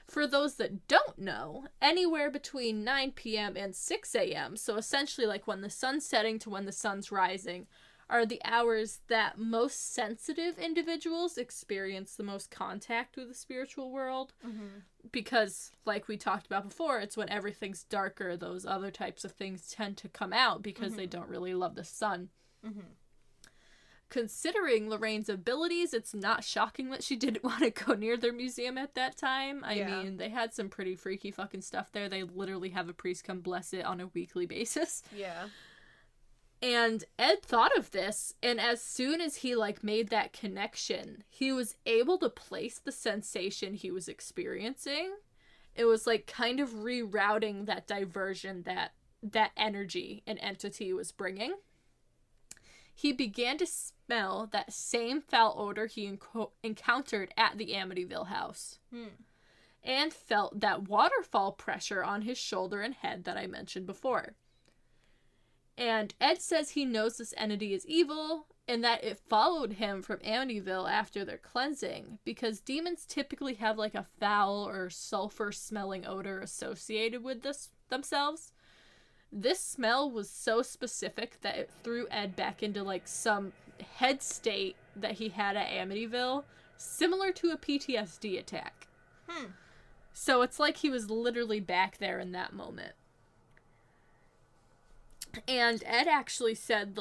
Speaker 1: For those that don't know, anywhere between 9 p.m. and 6 a.m., so essentially like when the sun's setting to when the sun's rising, are the hours that most sensitive individuals experience the most contact with the spiritual world.
Speaker 2: Mm-hmm.
Speaker 1: Because, like we talked about before, it's when everything's darker, those other types of things tend to come out because they don't really love the sun.
Speaker 2: Mm-hmm.
Speaker 1: Considering Lorraine's abilities, it's not shocking that she didn't want to go near their museum at that time. I mean, they had some pretty freaky fucking stuff there. They literally have a priest come bless it on a weekly basis.
Speaker 2: Yeah.
Speaker 1: And Ed thought of this, and as soon as he, made that connection, he was able to place the sensation he was experiencing. It was, kind of rerouting that diversion that energy and entity was bringing. He began to smell that same foul odor he encountered at the Amityville house. And felt that waterfall pressure on his shoulder and head that I mentioned before. And Ed says he knows this entity is evil and that it followed him from Amityville after their cleansing because demons typically have a foul or sulfur smelling odor associated with themselves. This smell was so specific that it threw Ed back into some head state that he had at Amityville, similar to a PTSD attack. So it's like he was literally back there in that moment. And Ed actually said,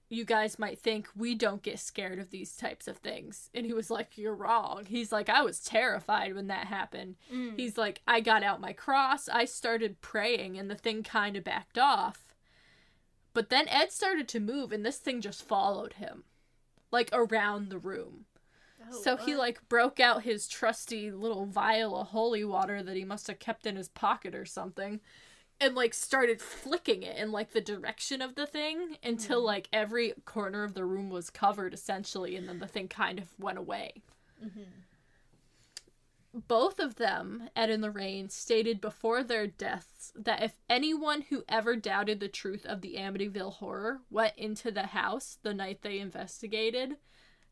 Speaker 1: you guys might think we don't get scared of these types of things. And he was like, you're wrong. He's like, I was terrified when that happened. He's like, I got out my cross, I started praying, and the thing kind of backed off. But then Ed started to move, and this thing just followed him, around the room. So he, broke out his trusty little vial of holy water that he must have kept in his pocket or something. And, started flicking it in, the direction of the thing until, every corner of the room was covered, essentially, and then the thing kind of went away. Both of them, Ed and Lorraine, stated before their deaths that if anyone who ever doubted the truth of the Amityville Horror went into the house the night they investigated,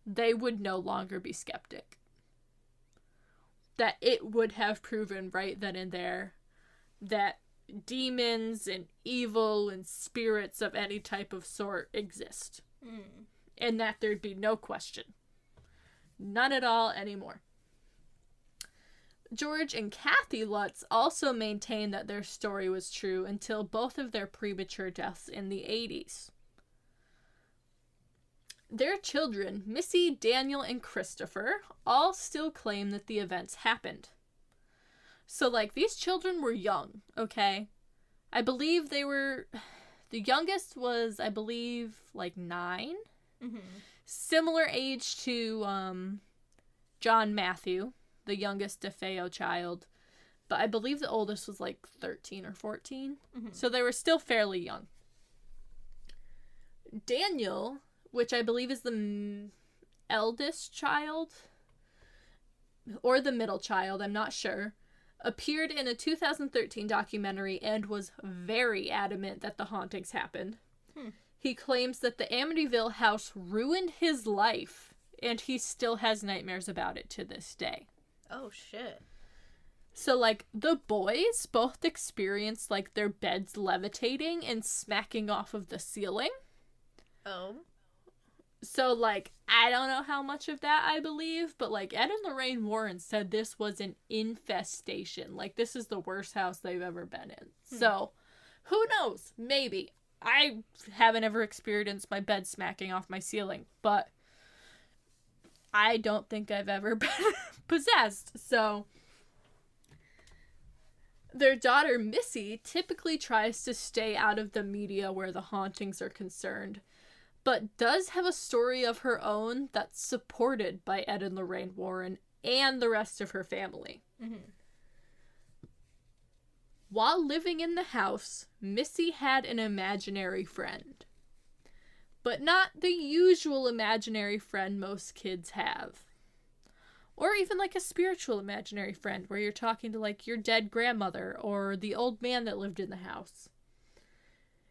Speaker 1: they would no longer be skeptic. That it would have proven right then and there that demons and evil and spirits of any type of sort exist. And that there'd be no question. None at all anymore. George and Kathy Lutz also maintained that their story was true until both of their premature deaths in the 80s. Their children, Missy, Daniel, and Christopher, all still claim that the events happened. So, these children were young, okay? I believe they were... The youngest was, 9? Similar age to, John Matthew, the youngest DeFeo child. But I believe the oldest was, 13 or 14. So they were still fairly young. Daniel, which I believe is the eldest child, or the middle child, I'm not sure, appeared in a 2013 documentary and was very adamant that the hauntings happened. He claims that the Amityville house ruined his life, and he still has nightmares about it to this day.
Speaker 2: Oh, shit.
Speaker 1: So, the boys both experienced, their beds levitating and smacking off of the ceiling.
Speaker 2: Oh.
Speaker 1: So, I don't know how much of that I believe, but, Ed and Lorraine Warren said this was an infestation. This is the worst house they've ever been in. So, who knows? Maybe. I haven't ever experienced my bed smacking off my ceiling, but I don't think I've ever been possessed. So, their daughter, Missy, typically tries to stay out of the media where the hauntings are concerned, but does have a story of her own that's supported by Ed and Lorraine Warren and the rest of her family. While living in the house, Missy had an imaginary friend. But not the usual imaginary friend most kids have. Or even a spiritual imaginary friend where you're talking to your dead grandmother or the old man that lived in the house.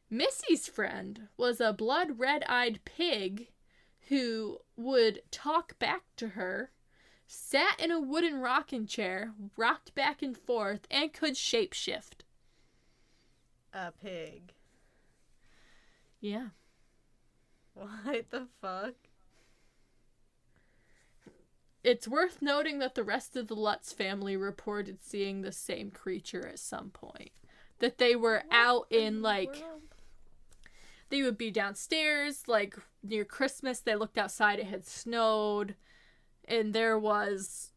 Speaker 1: Missy's friend was a blood red-eyed pig who would talk back to her, sat in a wooden rocking chair, rocked back and forth, and could shapeshift.
Speaker 2: A pig.
Speaker 1: Yeah.
Speaker 2: What the fuck?
Speaker 1: It's worth noting that the rest of the Lutz family reported seeing the same creature at some point. That they were out in, like...
Speaker 2: world?
Speaker 1: They would be downstairs, like, near Christmas. They looked outside, it had snowed. And there was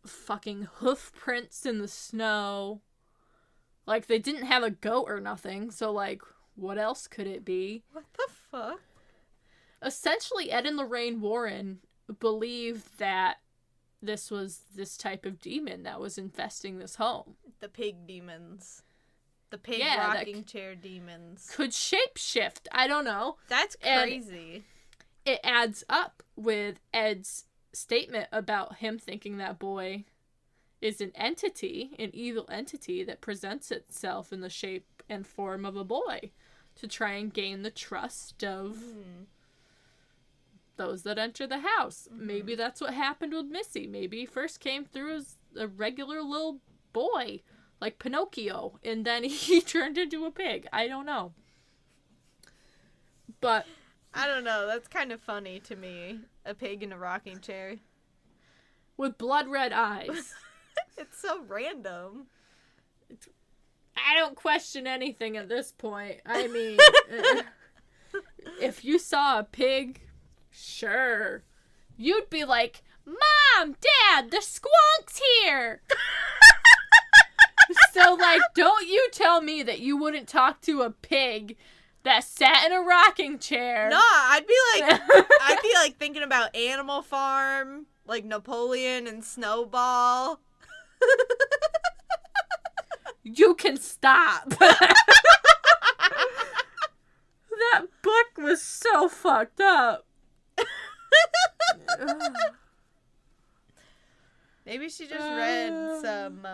Speaker 1: fucking hoof prints in the snow. Like, they didn't have a goat or nothing, so, like, what else could it be?
Speaker 2: What the fuck?
Speaker 1: Essentially, Ed and Lorraine Warren believed that this was this type of demon that was infesting this home.
Speaker 2: The pig demons. The pig
Speaker 1: Yeah,
Speaker 2: rocking chair demons.
Speaker 1: Could shapeshift. I don't know.
Speaker 2: That's crazy.
Speaker 1: And it adds up with Ed's statement about him thinking that boy is an entity, an evil entity that presents itself in the shape and form of a boy to try and gain the trust of those that enter the house. Maybe that's what happened with Missy. Maybe he first came through as a regular little boy, like Pinocchio, and then he turned into a pig. I don't know. But
Speaker 2: I don't know. That's kind of funny to me. A pig in a rocking chair.
Speaker 1: with blood red eyes.
Speaker 2: It's so random.
Speaker 1: I don't question anything at this point. I mean, if you saw a pig, sure. You'd be like, Mom, Dad, the squonk's here. So, like, don't you tell me that you wouldn't talk to a pig that sat in a rocking chair.
Speaker 2: No, I'd be like thinking about Animal Farm, like Napoleon and Snowball.
Speaker 1: You can stop. That book was so fucked up.
Speaker 2: Maybe she just read some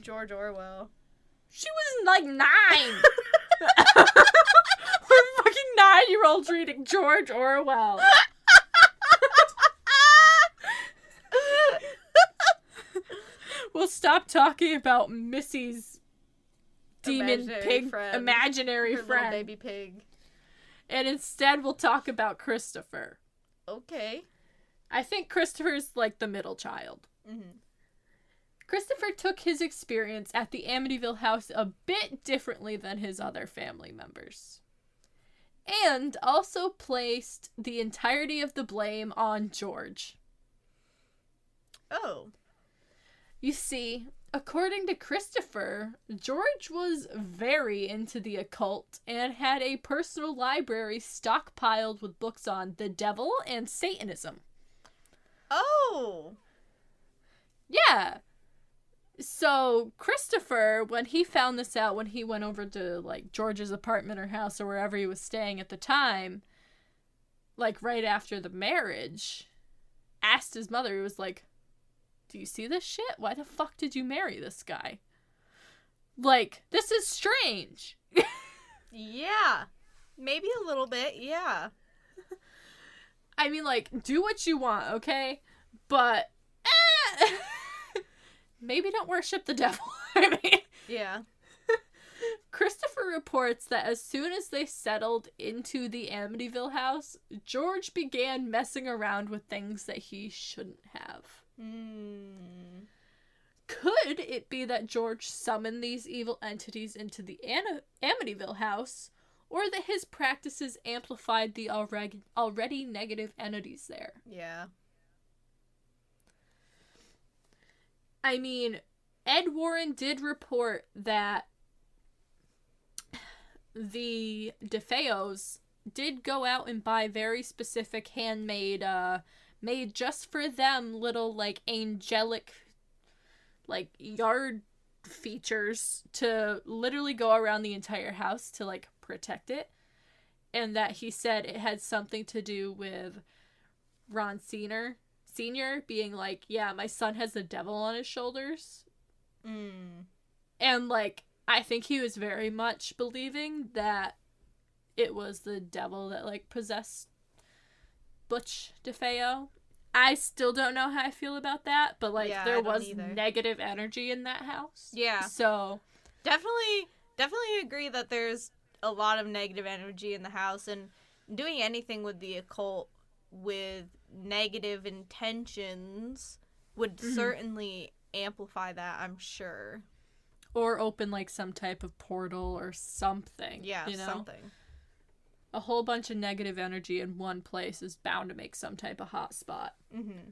Speaker 2: George Orwell.
Speaker 1: She was like 9. We're fucking 9-year-olds reading George Orwell. We'll stop talking about Missy's demon pig imaginary
Speaker 2: her
Speaker 1: friend.
Speaker 2: Little baby pig.
Speaker 1: And instead we'll talk about Christopher.
Speaker 2: Okay.
Speaker 1: I think Christopher's like the middle child.
Speaker 2: Mm-hmm.
Speaker 1: Christopher took his experience at the Amityville house a bit differently than his other family members. And also placed the entirety of the blame on George.
Speaker 2: Oh.
Speaker 1: You see, according to Christopher, George was very into the occult and had a personal library stockpiled with books on the devil and Satanism.
Speaker 2: Oh!
Speaker 1: Yeah. So, Christopher, when he found this out, when he went over to, like, George's apartment or house or wherever he was staying at the time, like, right after the marriage, asked his mother, he was like, do you see this shit? Why the fuck did you marry this guy? Like, this is strange.
Speaker 2: Yeah. Maybe a little bit, yeah.
Speaker 1: I mean, like, do what you want, okay? But, maybe don't worship the devil. I mean,
Speaker 2: yeah.
Speaker 1: Christopher reports that as soon as they settled into the Amityville house, George began messing around with things that he shouldn't have. Could it be that George summoned these evil entities into the Amityville house, or that his practices amplified the already negative entities there?
Speaker 2: Yeah.
Speaker 1: I mean, Ed Warren did report that the DeFeos did go out and buy very specific handmade, made just for them little, like, angelic, like, yard features to literally go around the entire house to, like, protect it. And that he said it had something to do with Ron Sr. being like, yeah, my son has the devil on his shoulders. And, like, I think he was very much believing that it was the devil that, like, possessed Butch DeFeo. I still don't know how I feel about that, but, like,
Speaker 2: yeah,
Speaker 1: there was negative energy in that house.
Speaker 2: Yeah.
Speaker 1: So
Speaker 2: Definitely agree that there's a lot of negative energy in the house, and doing anything with the occult with negative intentions would certainly amplify that, I'm sure.
Speaker 1: Or open, like, some type of portal or something.
Speaker 2: Yeah,
Speaker 1: you know?
Speaker 2: something.
Speaker 1: A whole bunch of negative energy in one place is bound to make some type of hot spot.
Speaker 2: Mm-hmm.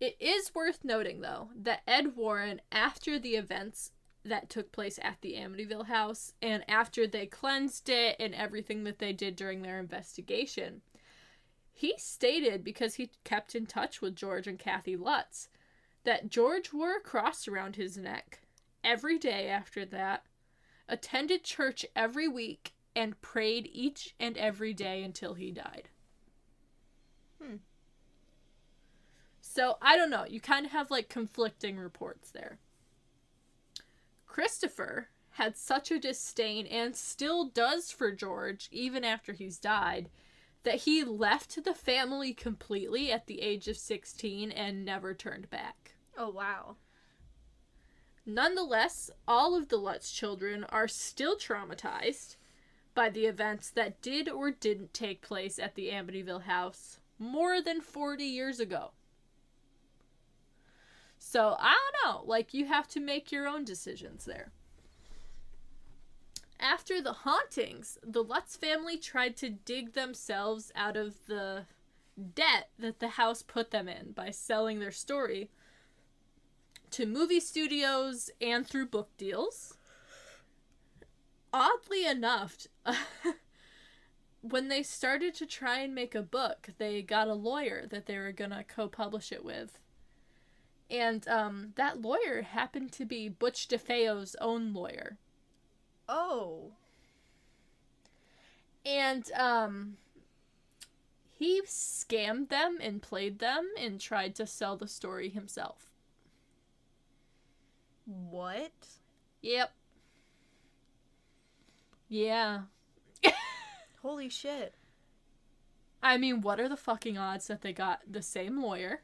Speaker 1: It is worth noting, though, that Ed Warren, after the events that took place at the Amityville house, and after they cleansed it and everything that they did during their investigation, he stated, because he kept in touch with George and Kathy Lutz, that George wore a cross around his neck every day after that, attended church every week, and prayed each and every day until he died. So, I don't know. You kind of have, like, conflicting reports there. Christopher had such a disdain, and still does for George, even after he's died, that he left the family completely at the age of 16 and never turned back.
Speaker 2: Oh, wow.
Speaker 1: Nonetheless, all of the Lutz children are still traumatized by the events that did or didn't take place at the Amityville house more than 40 years ago. So, I don't know. Like, you have to make your own decisions there. After the hauntings, the Lutz family tried to dig themselves out of the debt that the house put them in by selling their story to movie studios and through book deals. Oddly enough, when they started to try and make a book, they got a lawyer that they were going to co-publish it with. And that lawyer happened to be Butch DeFeo's own lawyer.
Speaker 2: Oh.
Speaker 1: And he scammed them and played them and tried to sell the story himself.
Speaker 2: What?
Speaker 1: Yep. Yeah.
Speaker 2: Holy shit.
Speaker 1: I mean, what are the fucking odds that they got the same lawyer?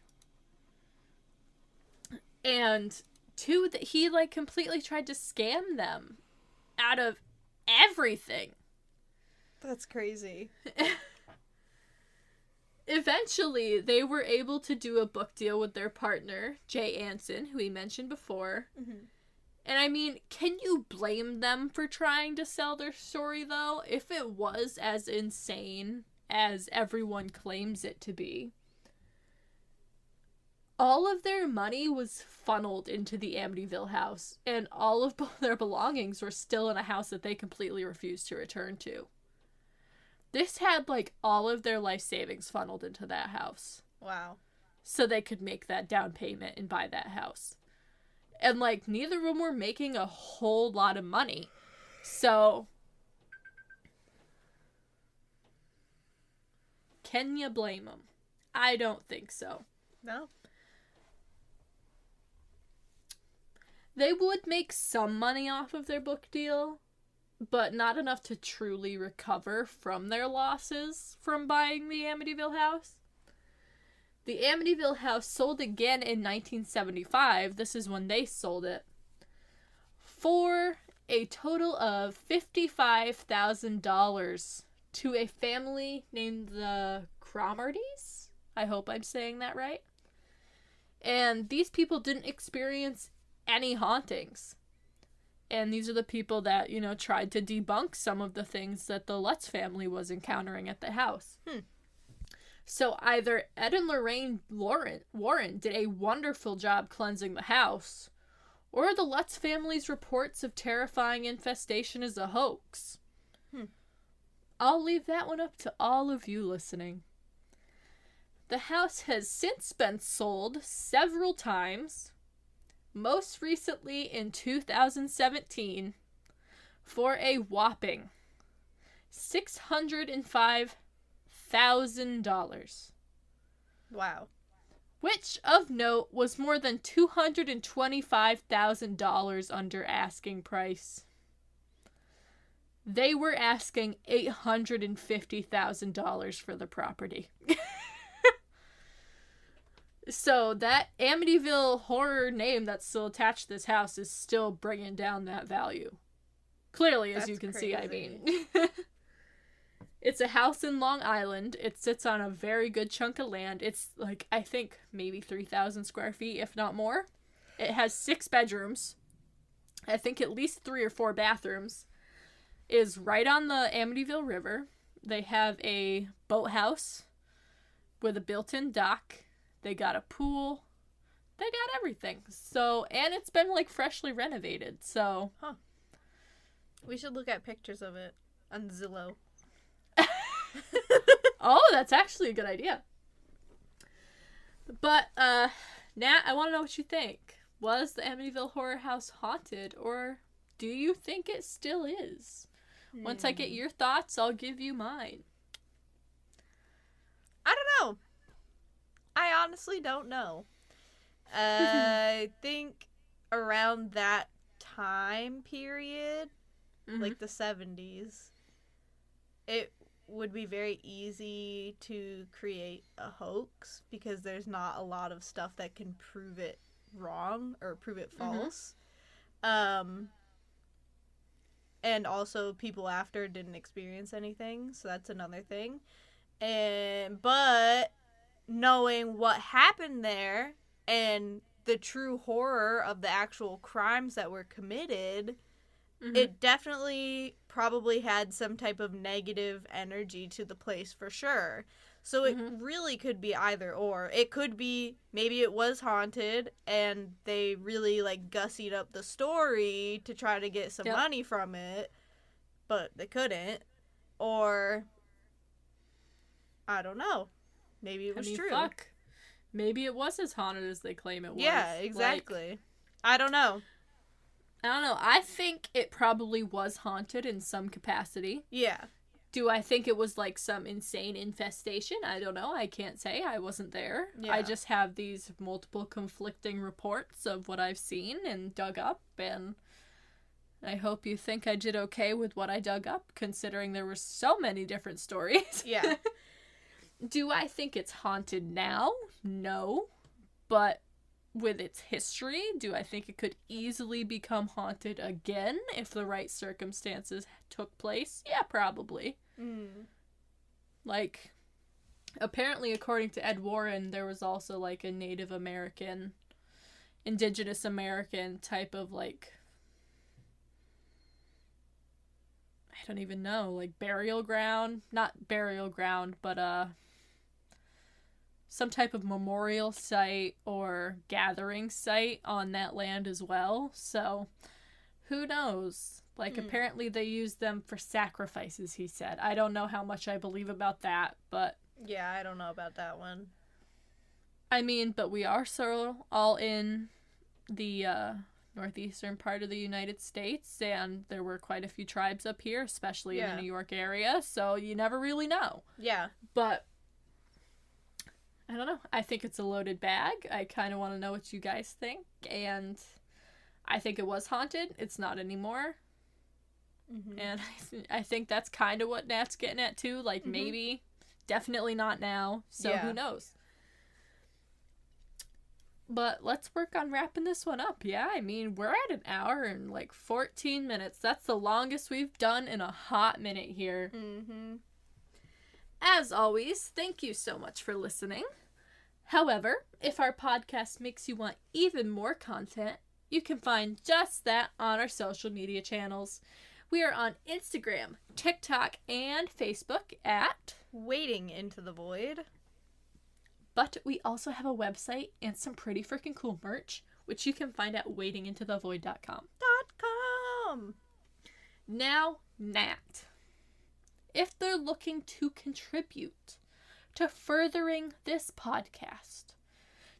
Speaker 1: And two, that he, like, completely tried to scam them out of everything.
Speaker 2: That's crazy.
Speaker 1: Eventually, they were able to do a book deal with their partner, Jay Anson, who we mentioned before.
Speaker 2: Mm-hmm.
Speaker 1: And I mean, can you blame them for trying to sell their story, though? If it was as insane as everyone claims it to be. All of their money was funneled into the Amityville house, and all of their belongings were still in a house that they completely refused to return to. This had, like, all of their life savings funneled into that house.
Speaker 2: Wow.
Speaker 1: So they could make that down payment and buy that house. And, like, neither of them were making a whole lot of money. So, can you blame them? I don't think so.
Speaker 2: No.
Speaker 1: They would make some money off of their book deal, but not enough to truly recover from their losses from buying the Amityville house. The Amityville house sold again in 1975. This is when they sold it. For a total of $55,000 to a family named the Cromartys. I hope I'm saying that right. And these people didn't experience any hauntings. And these are the people that, you know, tried to debunk some of the things that the Lutz family was encountering at the house. So either Ed and Lorraine Warren did a wonderful job cleansing the house, or the Lutz family's reports of terrifying infestation is a hoax. I'll leave that one up to all of you listening. The house has since been sold several times, most recently in 2017, for a whopping $605,000.
Speaker 2: Wow.
Speaker 1: Which, of note, was more than $225,000 under asking price. They were asking $850,000 for the property. So that Amityville Horror name that's still attached to this house is still bringing down that value. Clearly, as you can see, I mean. It's a house in Long Island. It sits on a very good chunk of land. It's like, I think, maybe 3,000 square feet, if not more. It has 6 bedrooms. I think at least 3 or 4 bathrooms. It is right on the Amityville River. They have a boathouse with a built-in dock. They got a pool. They got everything. So, and it's been like freshly renovated. So,
Speaker 2: We should look at pictures of it on Zillow.
Speaker 1: Oh, that's actually a good idea. But, Nat, I want to know what you think. Was the Amityville Horror House haunted, or do you think it still is? Once I get your thoughts, I'll give you mine.
Speaker 2: I don't know. I honestly don't know. I think around that time period, like the 70s, it would be very easy to create a hoax because there's not a lot of stuff that can prove it wrong or prove it false. And also people after didn't experience anything, so that's another thing. But knowing what happened there and the true horror of the actual crimes that were committed, it definitely probably had some type of negative energy to the place for sure. So it really could be either or. It could be maybe it was haunted and they really like gussied up the story to try to get some money from it, but they couldn't. Or I don't know. Maybe it was true.
Speaker 1: Fuck. Maybe it was as haunted as they claim it was.
Speaker 2: Yeah, exactly. Like, I don't know.
Speaker 1: I think it probably was haunted in some capacity.
Speaker 2: Yeah.
Speaker 1: Do I think it was like some insane infestation? I don't know. I can't say. I wasn't there. Yeah. I just have these multiple conflicting reports of what I've seen and dug up, and I hope you think I did okay with what I dug up, considering there were so many different stories.
Speaker 2: Yeah.
Speaker 1: Do I think it's haunted now? No. But with its history, do I think it could easily become haunted again if the right circumstances took place? Yeah, probably. Like, apparently, according to Ed Warren, there was also, like, a Native American, Indigenous American type of, like, I don't even know, like, burial ground? Not burial ground, but, some type of memorial site or gathering site on that land as well. So, who knows? Like, apparently they used them for sacrifices, he said. I don't know how much I believe about that, but...
Speaker 2: Yeah, I don't know about that one.
Speaker 1: I mean, but we are so all in the northeastern part of the United States, and there were quite a few tribes up here, especially in the New York area, so you never really know.
Speaker 2: Yeah.
Speaker 1: But... I don't know. I think it's a loaded bag. I kind of want to know what you guys think. And I think it was haunted. It's not anymore. And I think that's kind of what Nat's getting at, too. Like, maybe. Definitely not now. So who knows? But let's work on wrapping this one up. Yeah, I mean, we're at an hour and, like, 14 minutes. That's the longest we've done in a hot minute here. As always, thank you so much for listening. However, if our podcast makes you want even more content, you can find just that on our social media channels. We are on Instagram, TikTok, and Facebook at
Speaker 2: Waiting Into the Void.
Speaker 1: But we also have a website and some pretty freaking cool merch, which you can find at waitingintothevoid.com. Now, Nat. If they're looking to contribute to furthering this podcast,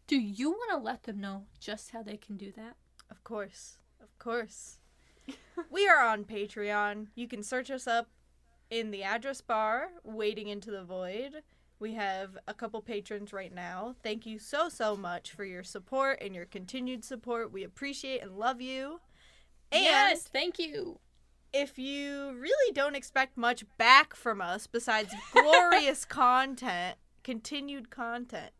Speaker 1: do you want to let them know just how they can do that?
Speaker 2: Of course. Of course. We are on Patreon. You can search us up in the address bar, Waiting Into the Void. We have a couple patrons right now. Thank you so, so much for your support and your continued support. We appreciate and love you. And
Speaker 1: yes, thank you.
Speaker 2: If you really don't expect much back from us besides glorious content, continued content,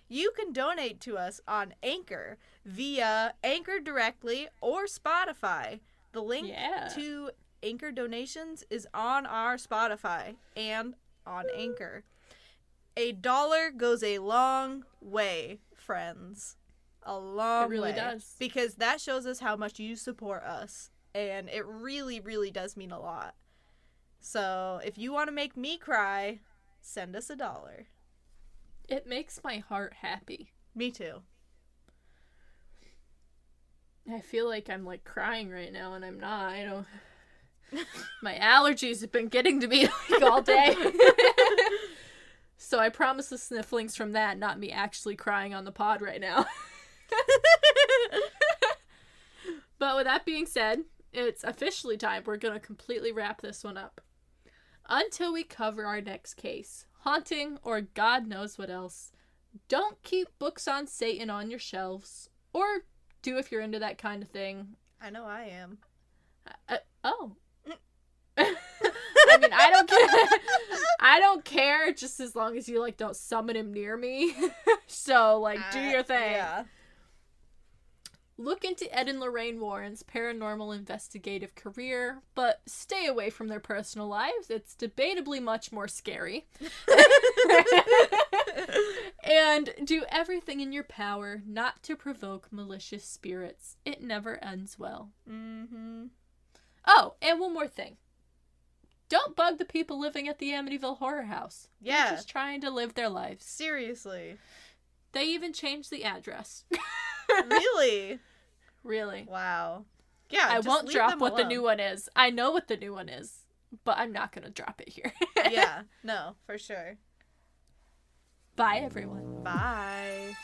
Speaker 2: you can donate to us on Anchor via Anchor directly or Spotify. The link to Anchor donations is on our Spotify and on Anchor. $1 goes a long way, friends. A long way.
Speaker 1: It really does.
Speaker 2: Because that shows us how much you support us. And it really, really does mean a lot. So if you want to make me cry, send us $1.
Speaker 1: It makes my heart happy.
Speaker 2: Me too.
Speaker 1: I feel like I'm like crying right now, and I'm not. I don't. My allergies have been getting to me like all day. So I promise the snifflings from that, not me actually crying on the pod right now. But with that being said, it's officially time. We're going to completely wrap this one up. Until we cover our next case, haunting or God knows what else, don't keep books on Satan on your shelves. Or do if you're into that kind of thing.
Speaker 2: I know I am.
Speaker 1: Oh. I mean, I don't care. I don't care just as long as you, like, don't summon him near me. So, like, do your thing.
Speaker 2: Yeah.
Speaker 1: Look into Ed and Lorraine Warren's paranormal investigative career, but stay away from their personal lives. It's debatably much more scary. And do everything in your power not to provoke malicious spirits. It never ends well.
Speaker 2: Mm-hmm.
Speaker 1: Oh, and one more thing. Don't bug the people living at the Amityville Horror House.
Speaker 2: Yeah.
Speaker 1: They're just trying to live their lives.
Speaker 2: Seriously.
Speaker 1: They even changed the address.
Speaker 2: Really?
Speaker 1: Really.
Speaker 2: Wow. Yeah,
Speaker 1: I
Speaker 2: just
Speaker 1: won't
Speaker 2: leave
Speaker 1: drop
Speaker 2: them
Speaker 1: what the
Speaker 2: alone.
Speaker 1: new one is. I know what the new one is, but I'm not going to drop it here.
Speaker 2: Yeah, no, for sure.
Speaker 1: Bye, everyone.
Speaker 2: Bye.